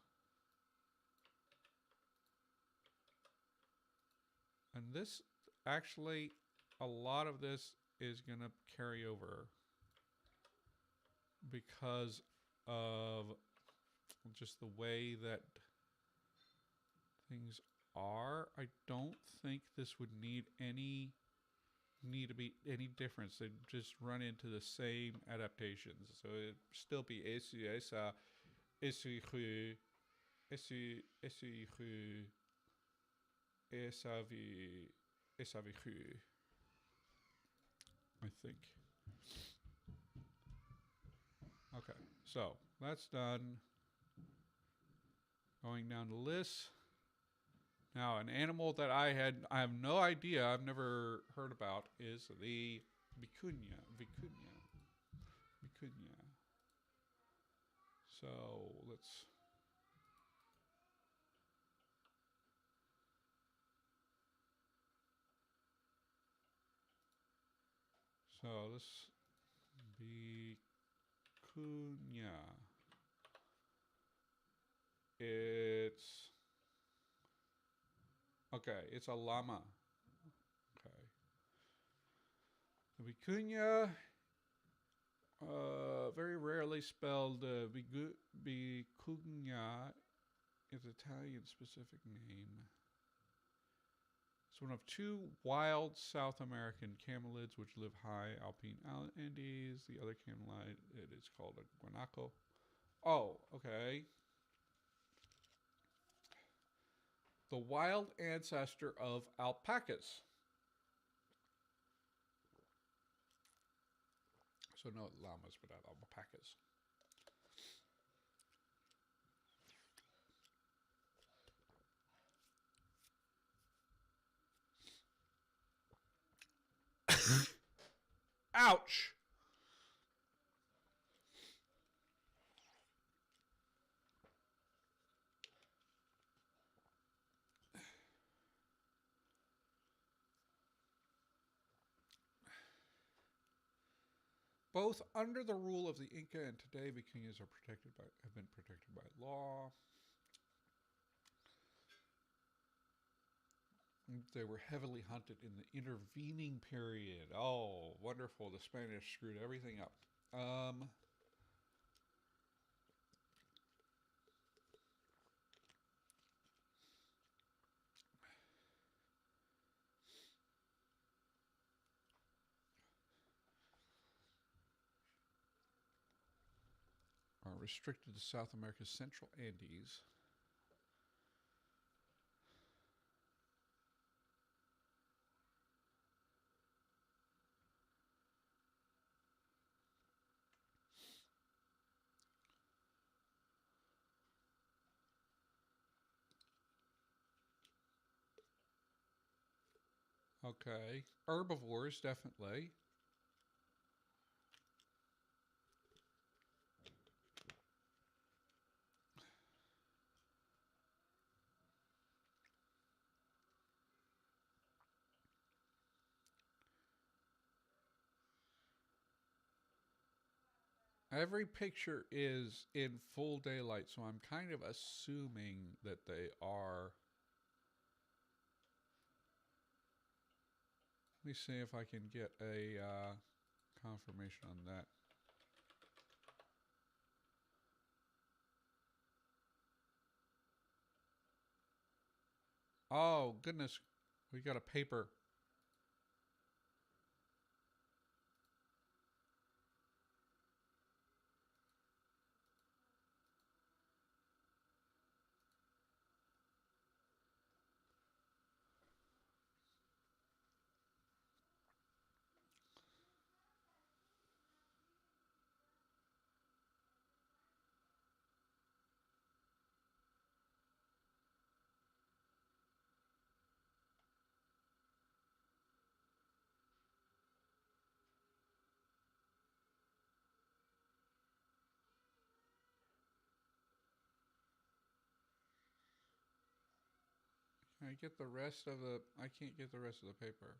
and this actually, a lot of this is going to carry over because of just the way that things are. I don't think this would need to be any difference. They'd just run into the same adaptations. So it'd still be esu esa esu esu esavi I think. Okay, so that's done. Going down the list. Now, an animal that I have no idea, I've never heard about, is the vicuña. So let's. So this vicuña. It's okay. It's a llama. Okay. The vicuña, very rarely spelled vicuña, is Italian specific name. It's one of two wild South American camelids which live high alpine Andes. The other camelid, it is called a guanaco. Oh, okay. The wild ancestor of alpacas. So no llamas, but alpacas. Ouch! Both under the rule of the Inca and today, vicuñas have been protected by law. They were heavily hunted in the intervening period. Oh, wonderful. The Spanish screwed everything up. Are restricted to South America's central Andes. Okay. Herbivores, definitely. Every picture is in full daylight, so I'm kind of assuming that they are. Let me see if I can get a confirmation on that. Oh, goodness. We got a paper. Can I get the rest of the... I can't get the rest of the paper.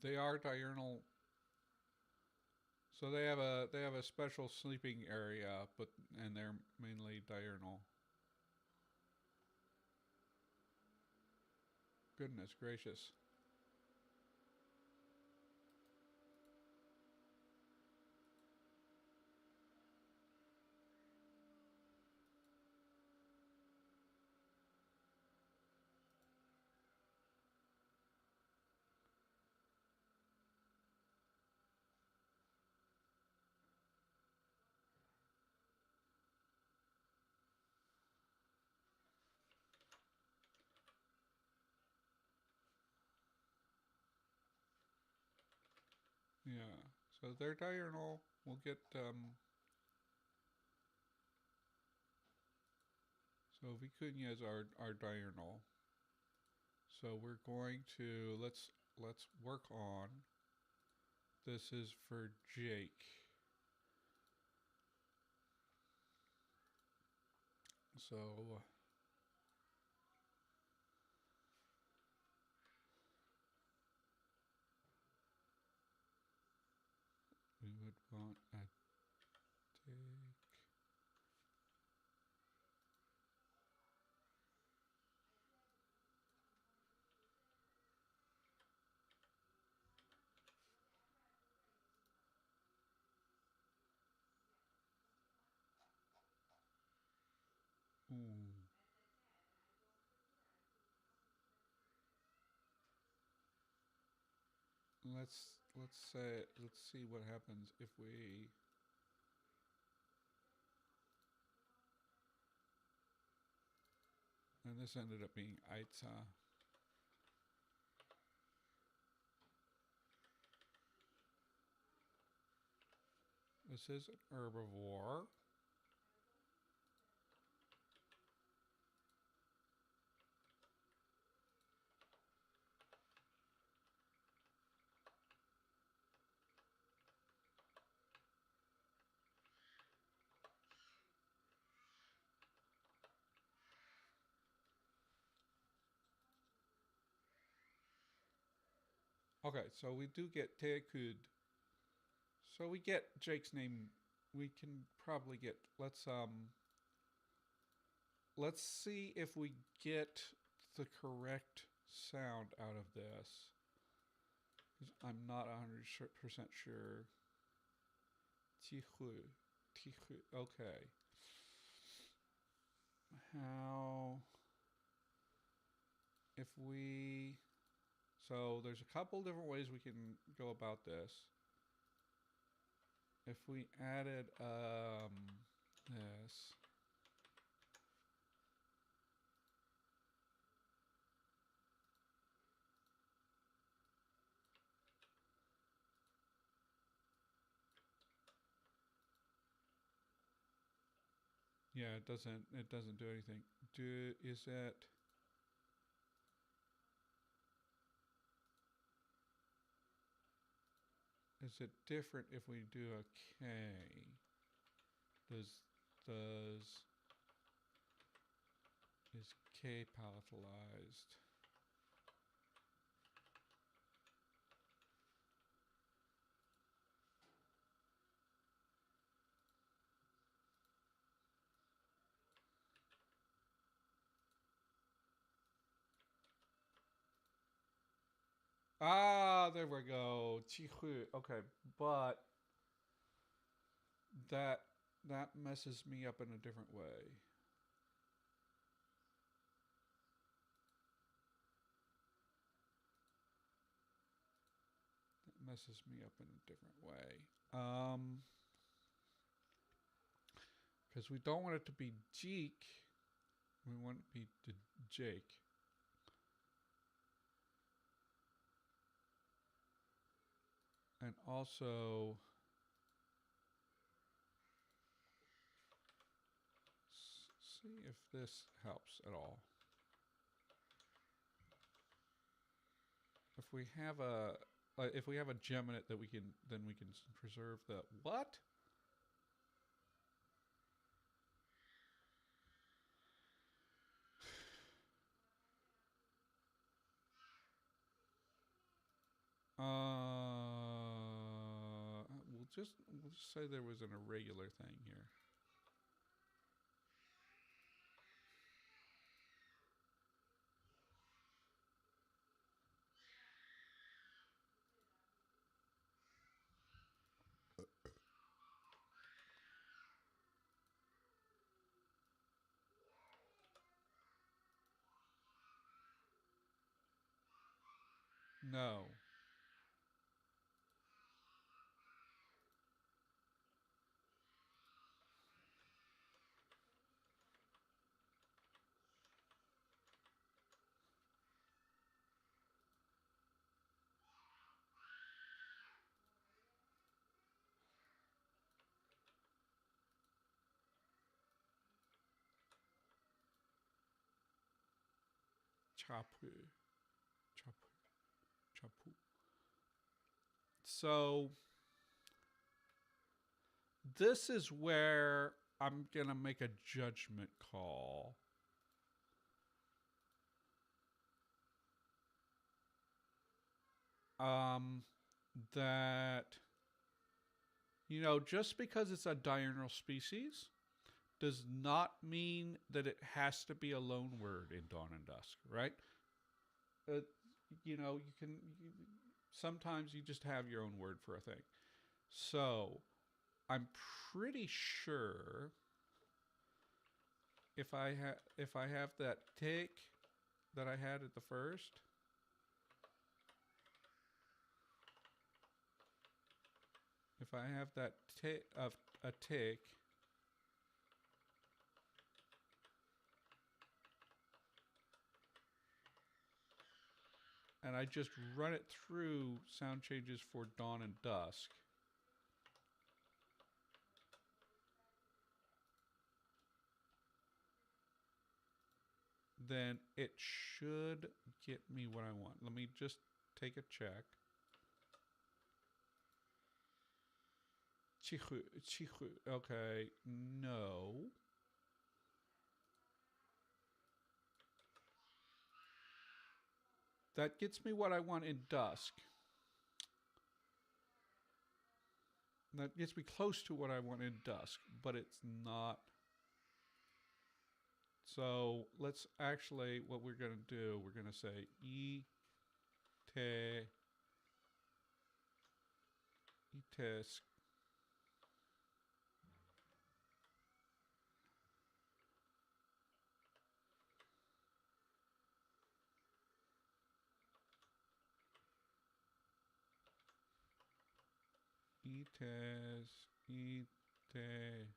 They are diurnal. So they have a special sleeping area, and they're mainly diurnal. Goodness gracious. Yeah. So they're diurnal. We'll get so vicuñas are diurnal. So we're going to let's work on. This is for Jake. So we would want a Jake. Ooh. Let's see what happens if we and this ended up being Aitza. This is an herbivore. Okay, so we do get Teakud. So we get Jake's name. We can probably get let's see if we get the correct sound out of this. Because I'm not 100% sure. Tihu. Tihu. Okay. How... If we... So there's a couple different ways we can go about this. If we added this... Yeah, it doesn't do anything. Is it different if we do a K? Is K palatalized? Ah, there we go. 机会. Okay, but that that messes me up in a different way. That messes me up in a different way. Because we don't want it to be Jeek. We want it to be Jake. And also, see if this helps at all. If we have a gem in it that we can, then we can preserve the what? We'll just say there was an irregular thing here. No. Chapu. Chapu. Chapu. So this is where I'm gonna make a judgment call. That just because it's a diurnal species does not mean that it has to be a loan word in Dawn and Dusk, right? Uh, you can sometimes you just have your own word for a thing. So I'm pretty sure if I have that take that I had at the first, if I have that of a take, and I just run it through sound changes for Dawn and Dusk, then it should get me what I want. Let me just take a check. Chihu, chihu. Okay, no. That gets me what I want in Dusk. That gets me close to what I want in Dusk, but it's not. So let's actually, what we're going to do, we're going to say te ites ite.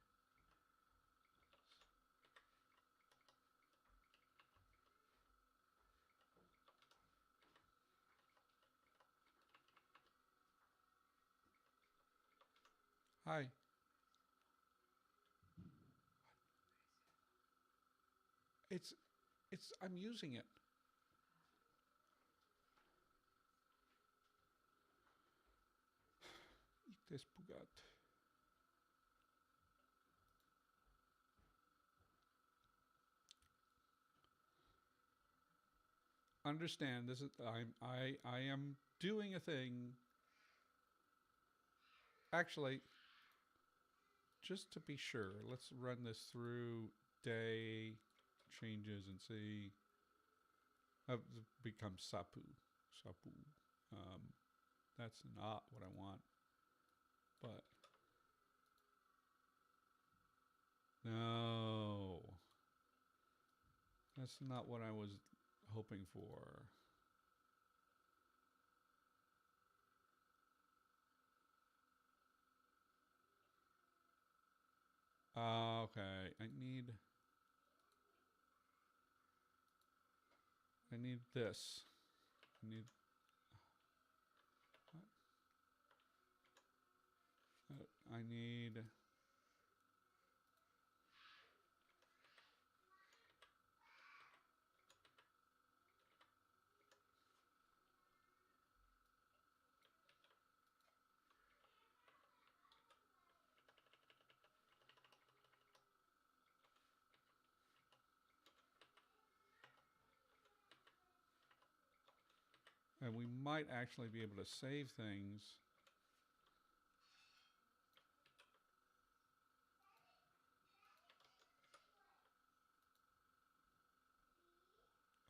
Hi. It's I'm using it. Ites pugat. Understand this is I am doing a thing. Actually, just to be sure, let's run this through day changes and see. Becomes sapu. Sapu. Um, that's not what I want. But no, that's not what I was hoping for. Okay, I need this. I need I need and we might actually be able to save things.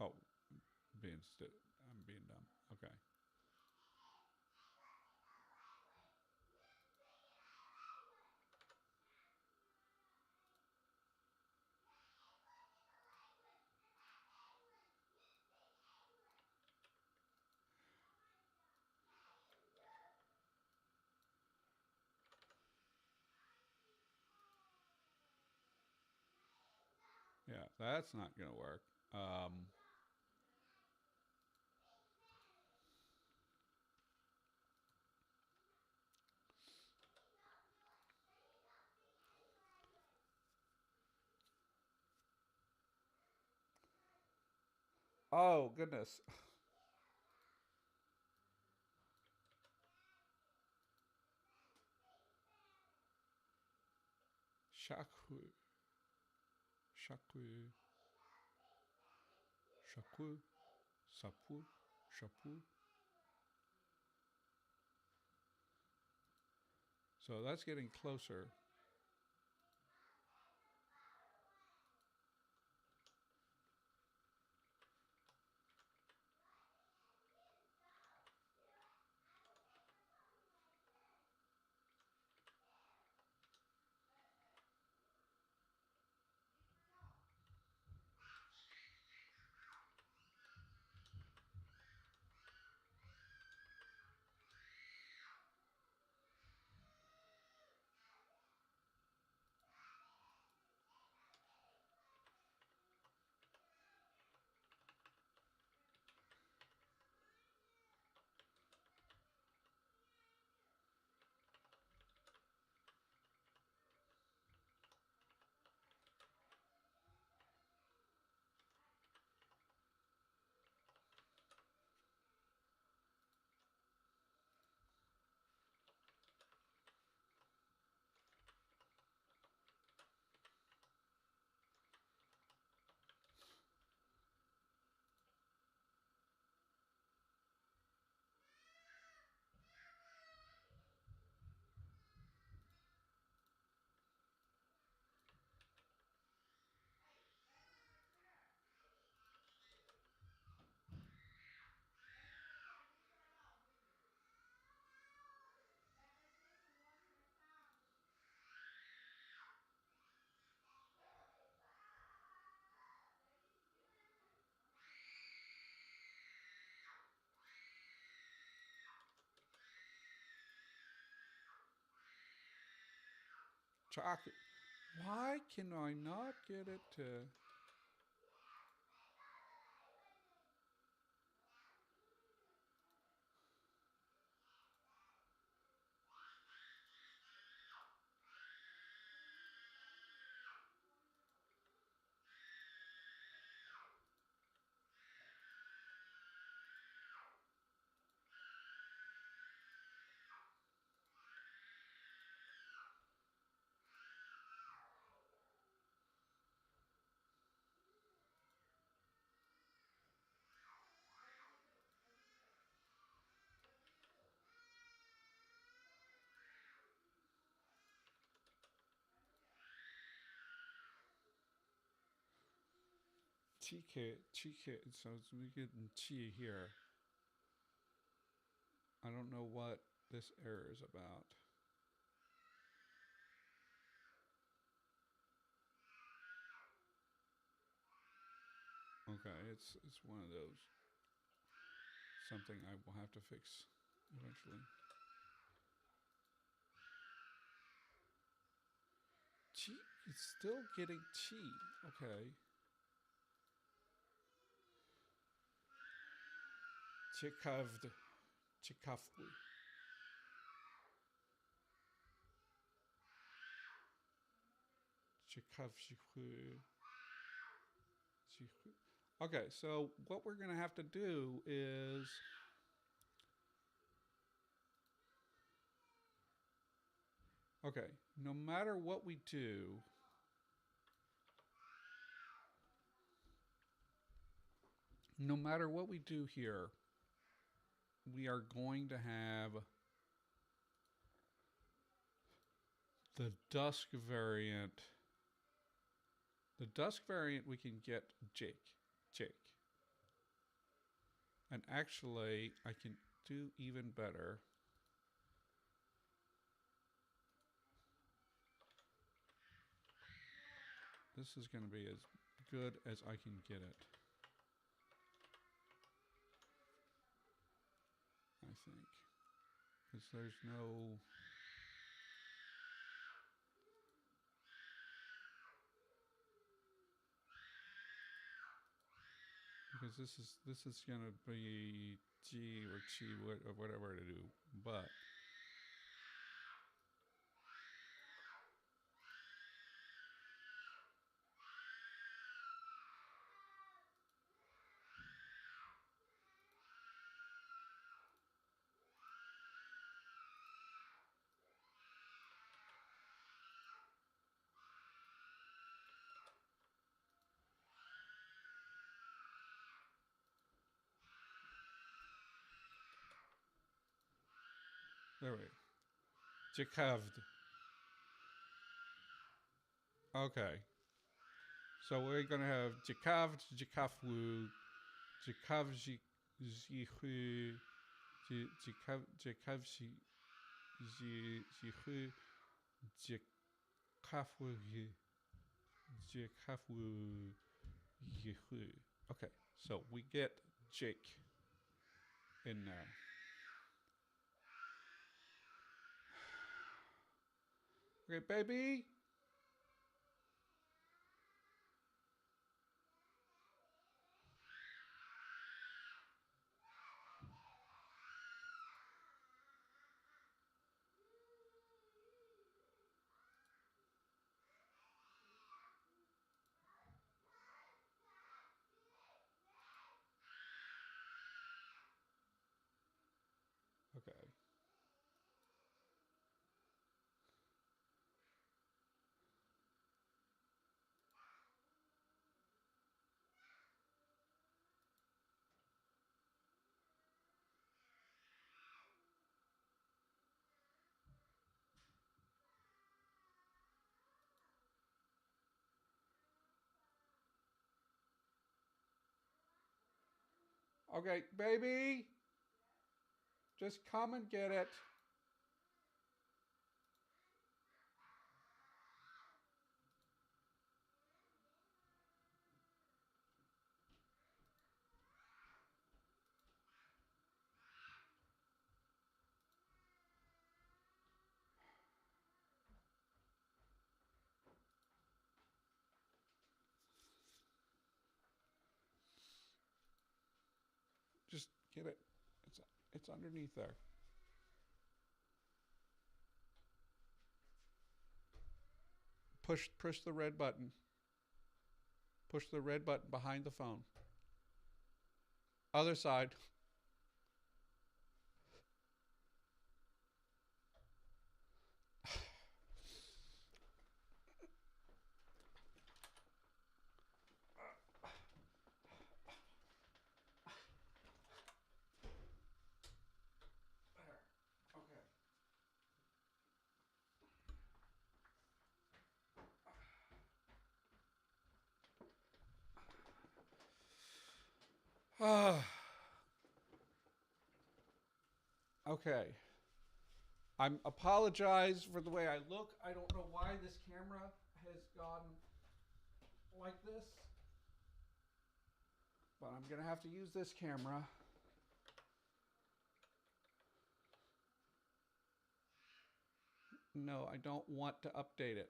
Oh, I'm being dumb. Okay. Yeah, that's not going to work. Um, oh, goodness. Shaku. Shaku. Shaku. Sapu. Shapu. So that's getting closer. Chocolate. Why can I not get it to. TK, so we get T here. I don't know what this error is about. Okay, it's one of those. Something I will have to fix eventually. Chi, it's still getting chi. Okay. Ciekawd. Ciekawły. Ciekawszy. Okay, so what we're going to have to do is okay, no matter what we do, no matter what we do here, we are going to have the dusk variant. The dusk variant we can get Jake. And actually, I can do even better. This is going to be as good as I can get it. I think. Because there's no... Because this is going to be G or Chi or whatever to do. But... There we go. Ciekawd. Okay. So we're going to have ciekawd, ciekawły, ciekawzi, zichy, ciekawsi, zichy, ciekawły, ciekawły, zichy. Okay, so we get Jake in there. Okay, baby. Okay. Okay, baby. Just come and get it. Just get it. It's underneath there. Push the red button. Push the red button behind the phone. Other side. Okay. I'm apologize for the way I look. I don't know why this camera has gone like this, but I'm gonna have to use this camera. No, I don't want to update it.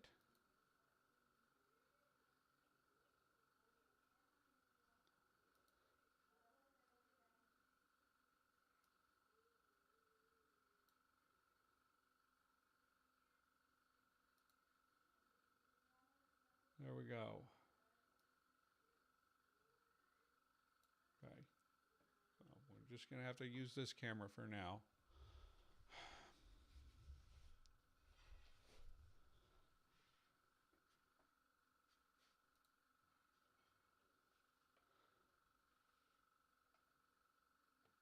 There we go. Okay. So we're just gonna have to use this camera for now.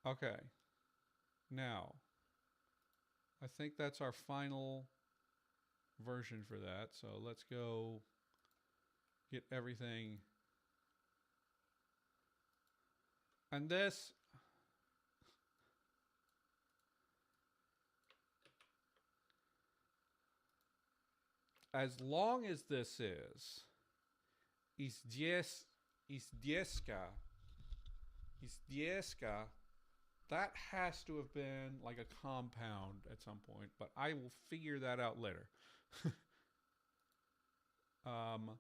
Okay. Now, I think that's our final version for that. So let's go get everything. And this, as long as this is Izdieska, that has to have been like a compound at some point, but I will figure that out later. um,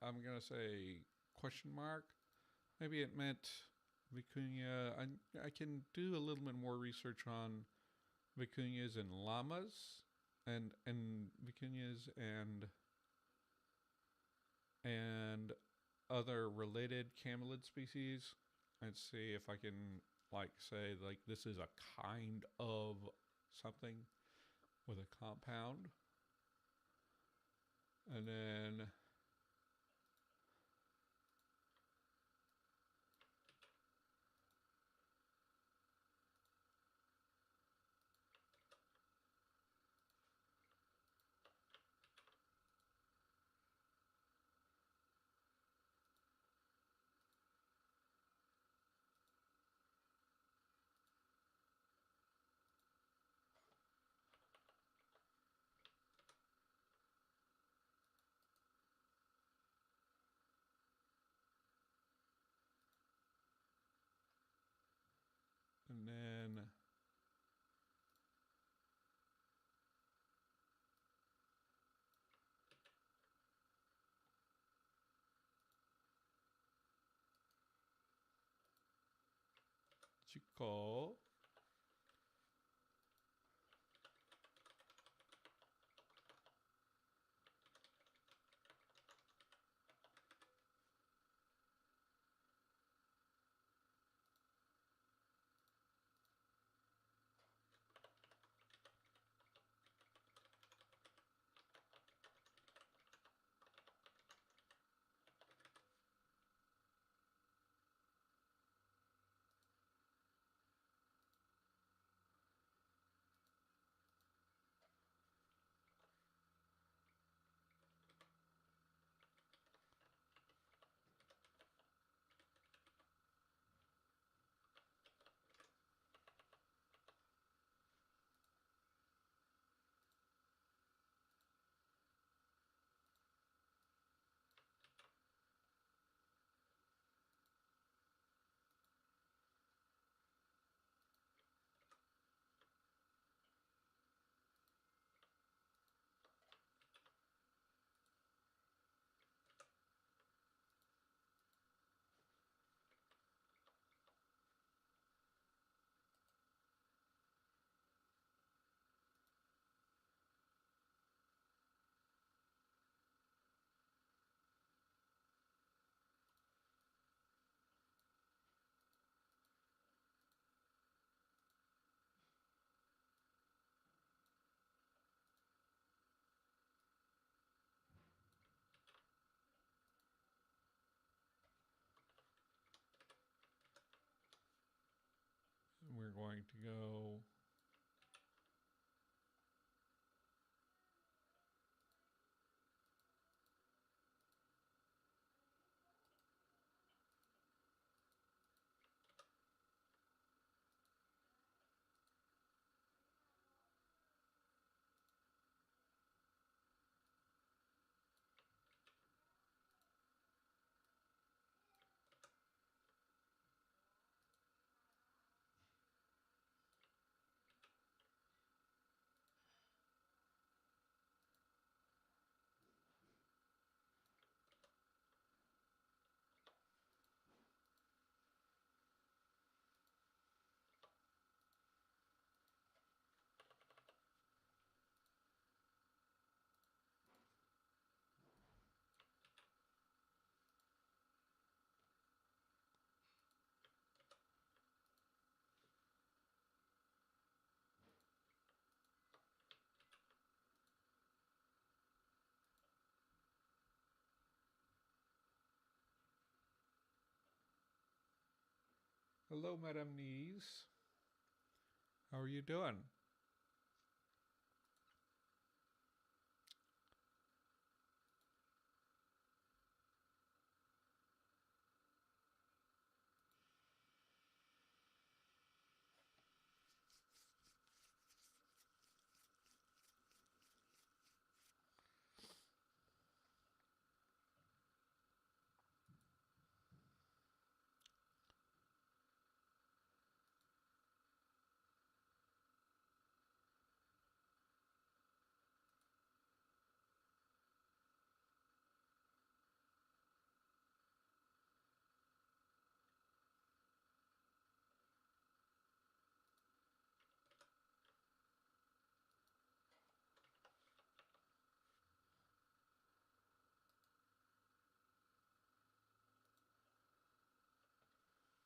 I'm gonna say question mark. Maybe it meant vicuña. I can do a little bit more research on vicuñas and llamas, and vicuñas and other related camelid species, and see if I can like say like this is a kind of something with a compound, and then Chico. going to go Hello, Madame Niece. How are you doing?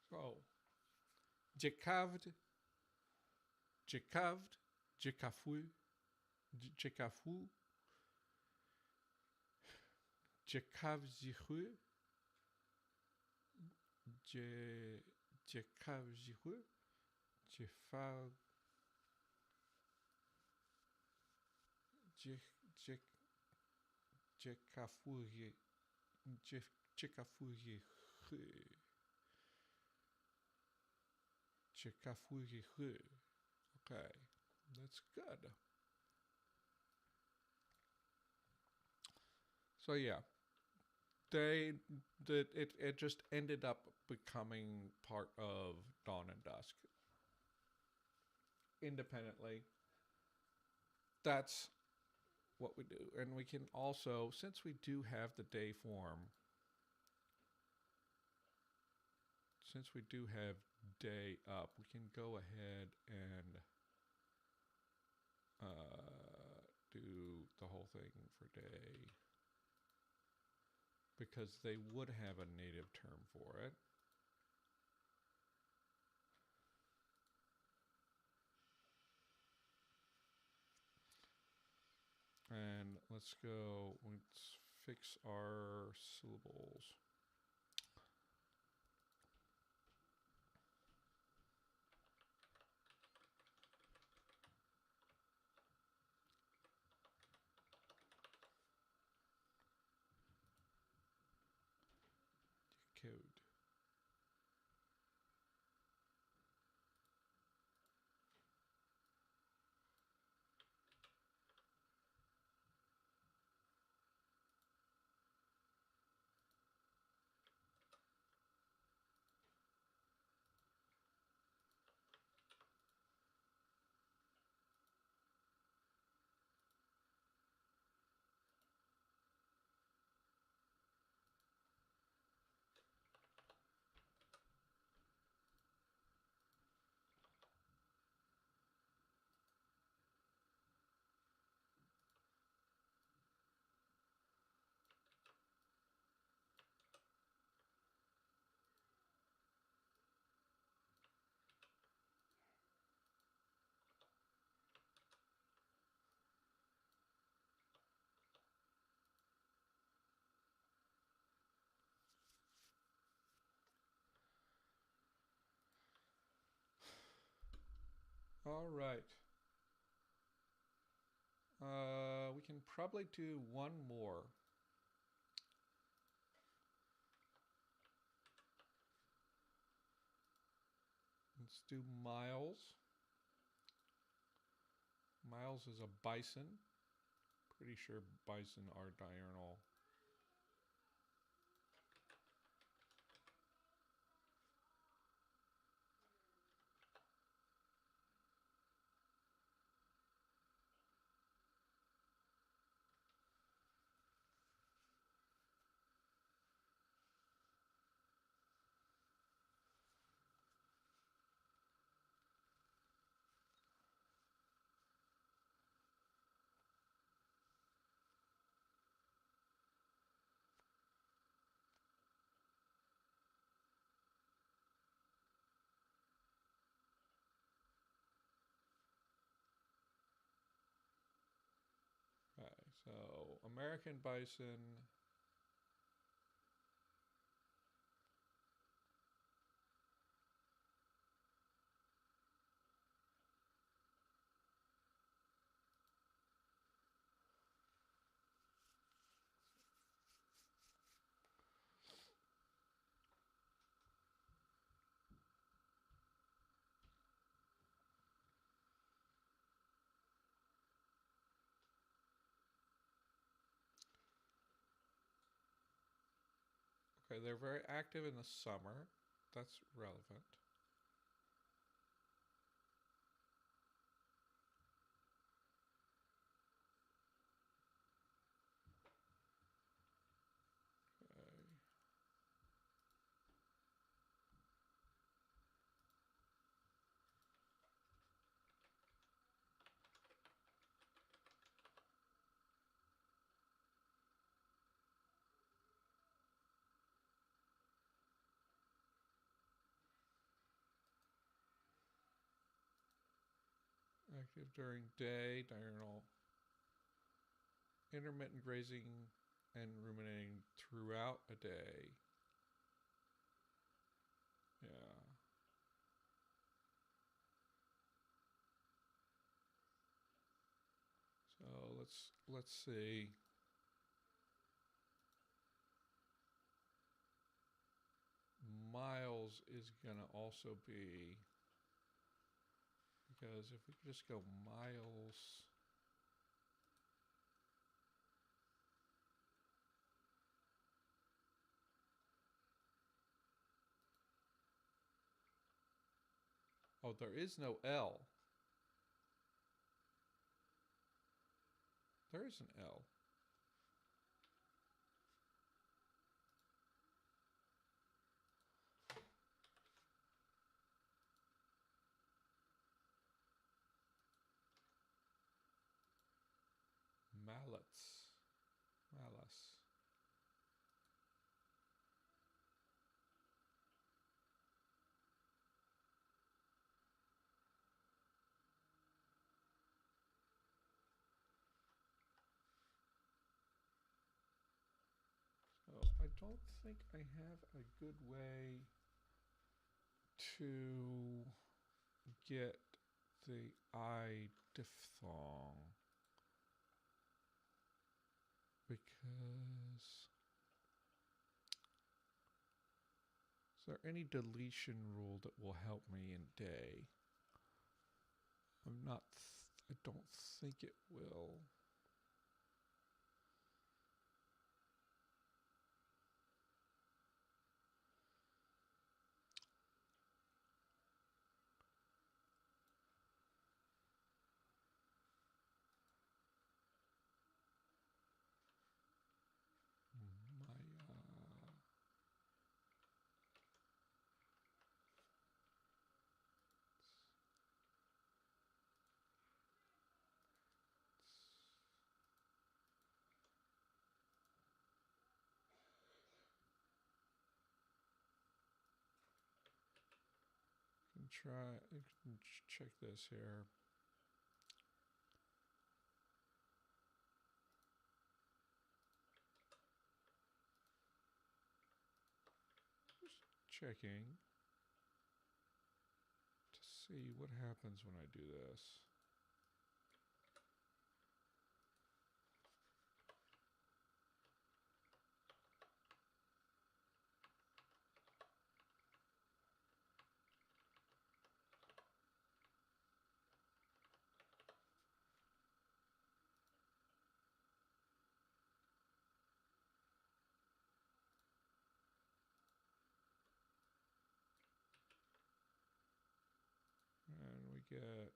So, Jekavd, Jekavd, Jekafu, Jekafu, Jekavzihu, Jekavzihu, Jefag, Jekafuye, Jekafuye, Jekafuye. Okay, that's good. So yeah, it just ended up becoming part of Dawn and Dusk independently. That's what we do, and we can also, since we do have the day form, since we do have day up, we can go ahead and do the whole thing for day, because they would have a native term for it. And let's fix our syllables. Code. All right. We can probably do one more. Let's do Miles. Miles is a bison. Pretty sure bison are diurnal. Okay, so American bison. Okay, they're very active in the summer. That's relevant. Okay. Active during day, diurnal, intermittent grazing and ruminating throughout a day. Yeah. So let's see. Miles is gonna also be, because if we just go miles. Oh, there is no L. There is an L. Mallets. Malice. So I don't think I have a good way to get the I diphthong, because is there any deletion rule that will help me in day? I'm not. I don't think it will. My can try. You can check this here. Just checking to see what happens when I do this. And we get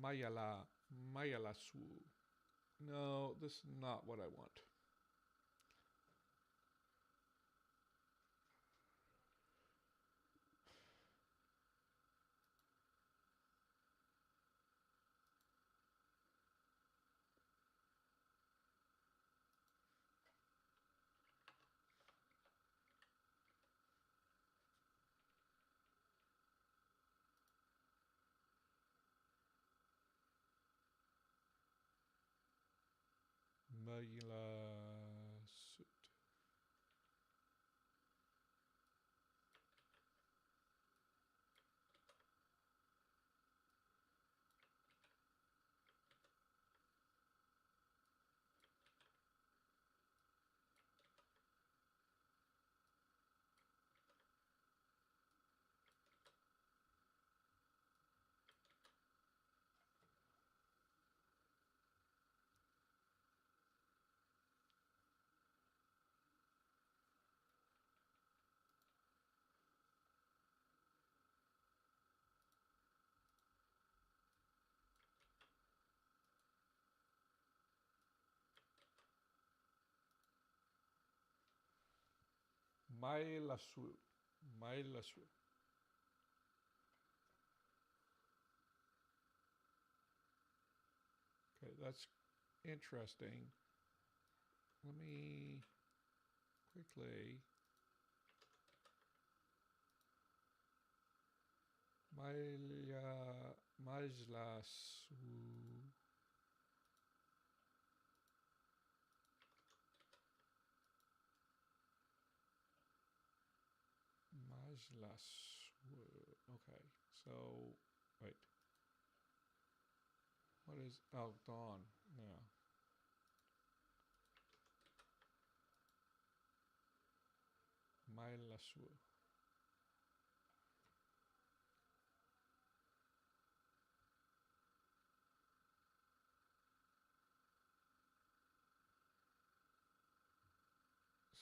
Mayala Su. No, this is not what I want. Mayala Sud. Mayala Su. Mayala Su. Okay, that's interesting. Let me quickly Majlasu. Majlasu. Okay, so wait. What is dawn? Yeah. Majlasu.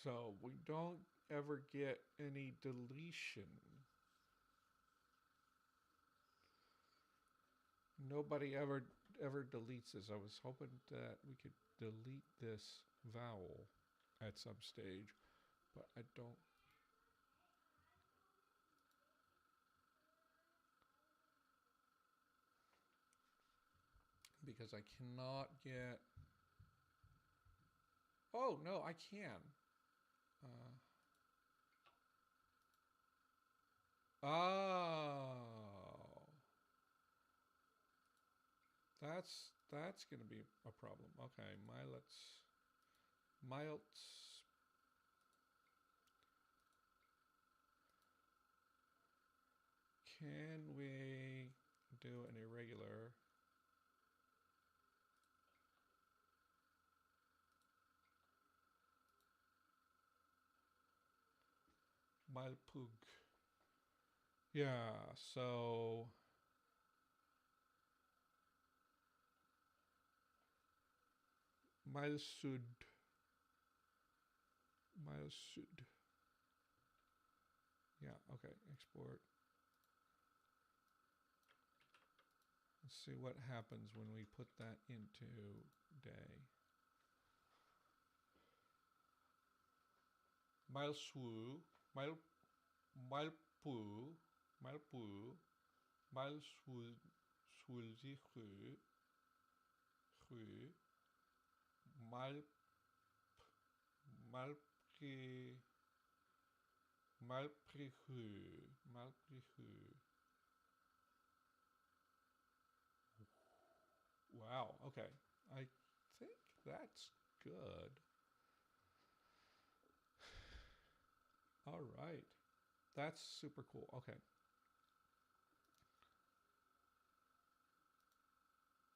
So we don't ever get any deletion. Nobody ever deletes this. I was hoping that we could delete this vowel at some stage, but I don't. Because I cannot get. Oh no, I can. Oh, that's going to be a problem. Okay, Milts. Can we do an irregular? Milpug. Yeah, so Milsud. Milsud. Yeah, okay, export. Let's see what happens when we put that into day. Milswu, Milpu, Milswulzi Mal, Malpri, Malprihu. Wow, okay. I think that's good. All right. That's super cool. Okay.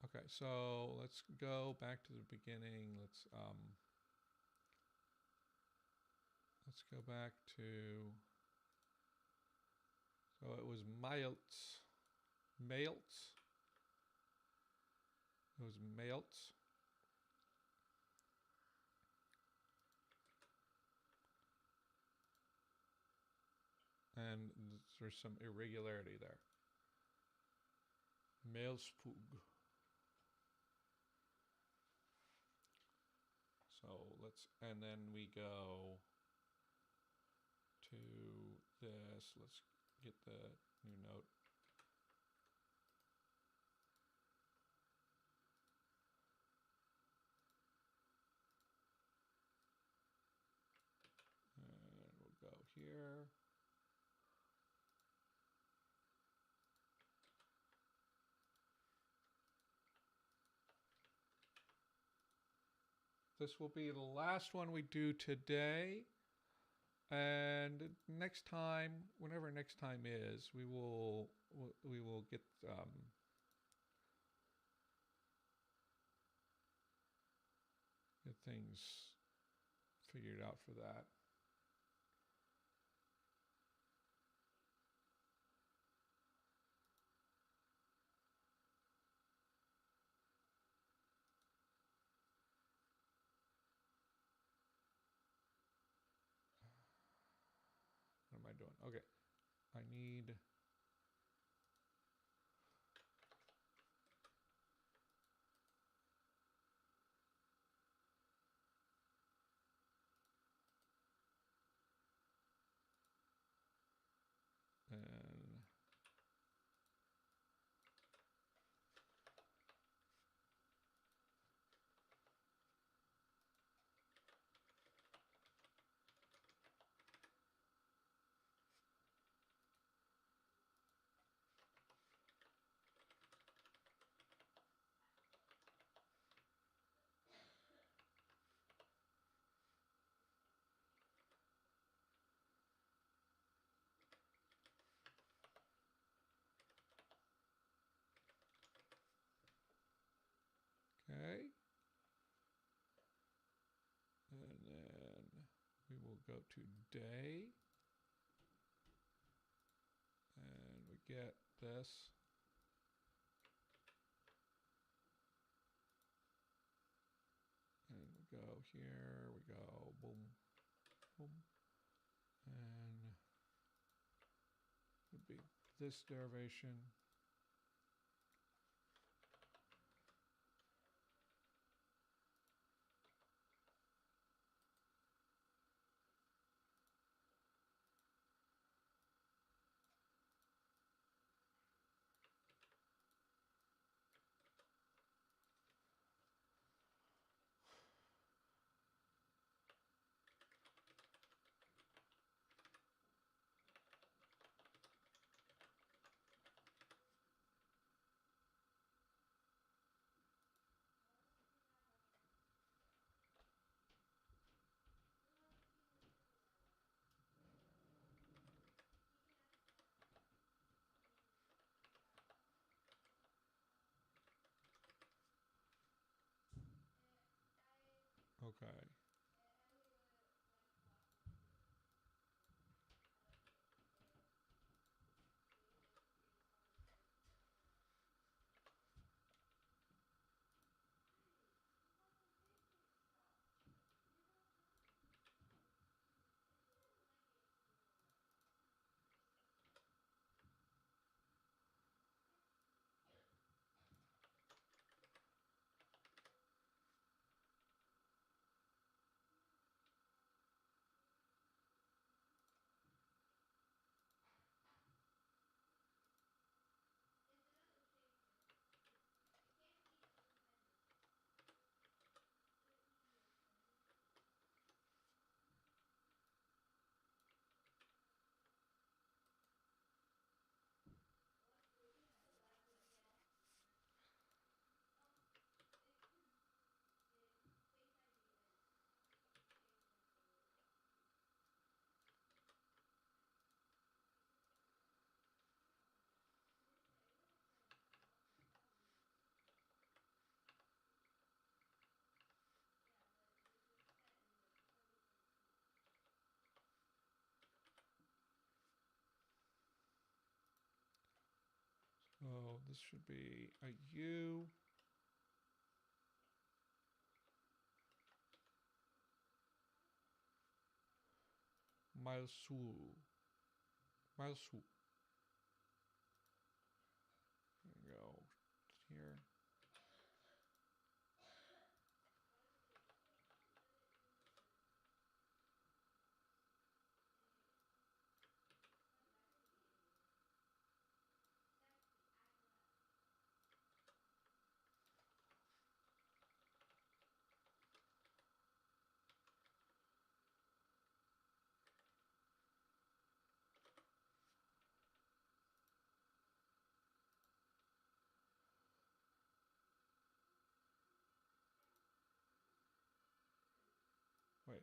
Okay, so let's go back to the beginning. Let's go back to, so it was Maltz. Maltz. It was Maltz. And there's some irregularity there. Mailspug. So and then we go to this. Let's get the new note. And we'll go here. This will be the last one we do today. And next time, whenever next time is, we will get get things figured out for that. What am I doing? Okay, I need. And okay. And then we will go to day. And we get this. And we go here, we go boom, boom. And it would be this derivation. Okay. this should be a U. Milesu. Milesu. There we go. Here. Wait.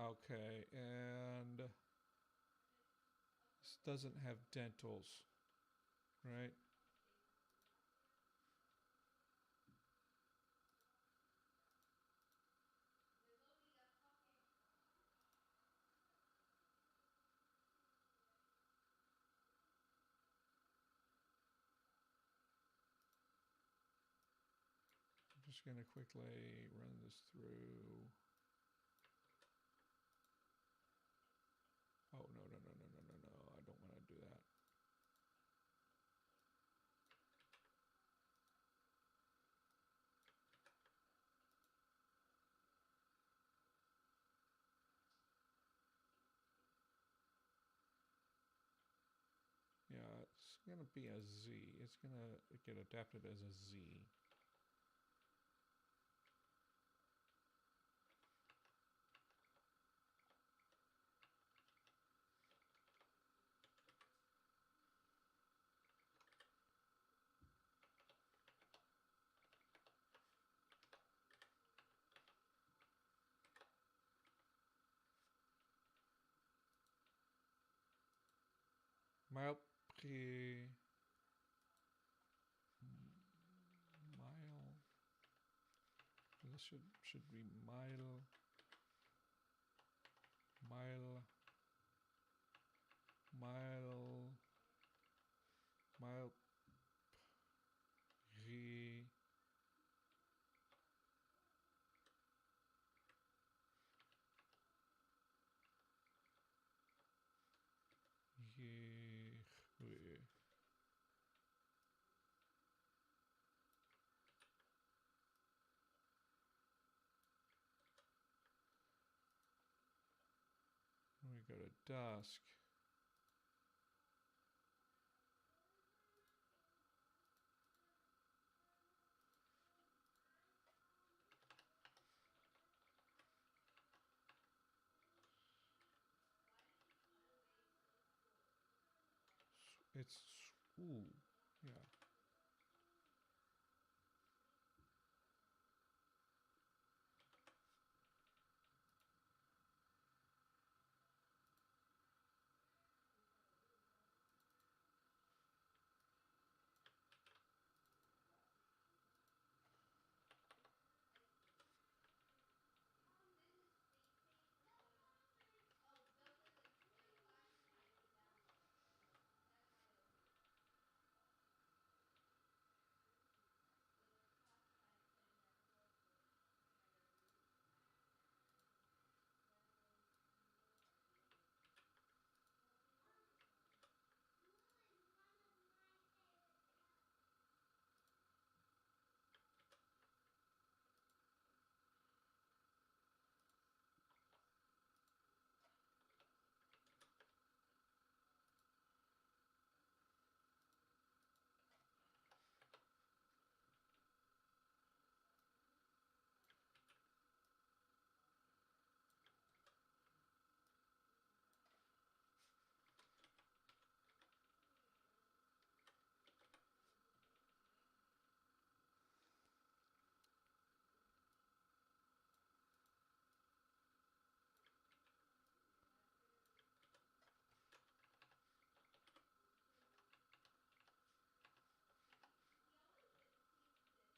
Okay, and this doesn't have dentals, right? I'm just going to quickly run this through. Oh, no, no, no, no, no, no, no. I don't want to do that. Yeah, it's going to be a Z. It's going to get adapted as a Z. Mile pre mile. This should be mile mile mile mile pre ye. We go to dusk. It's ooh, yeah.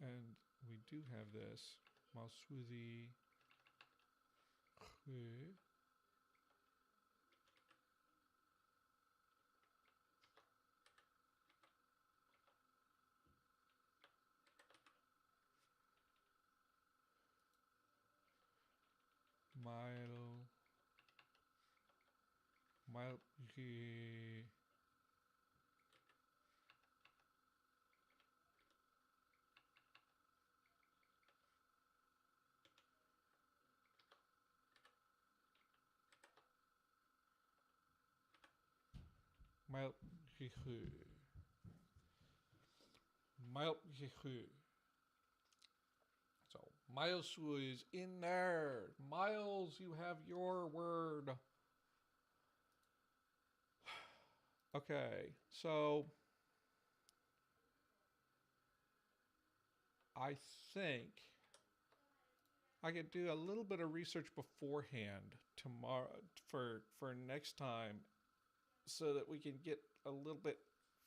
And we do have this. S2E53. Mile. Mile. Mile. Mile. So Miles is in there. Miles, you have your word. Okay, so I think I could do a little bit of research beforehand tomorrow for next time, so that we can get a little bit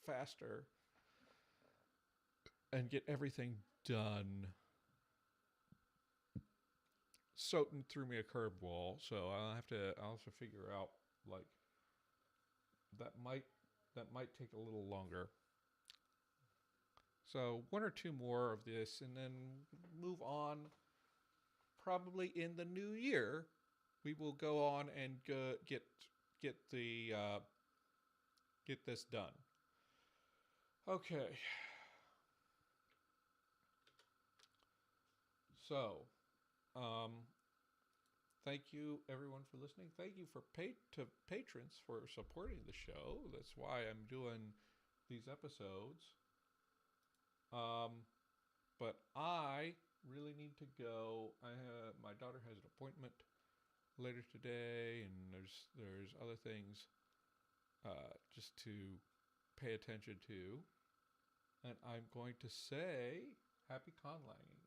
faster and get everything done. Soten threw me a curveball, so I'll have to figure out, like, that might take a little longer. So one or two more of this, and then move on. Probably in the new year, we will go on and get this done. Okay. So, thank you everyone for listening. Thank you to patrons for supporting the show. That's why I'm doing these episodes. But I really need to go. My daughter has an appointment later today, and there's other things just to pay attention to. And I'm going to say happy conlanging.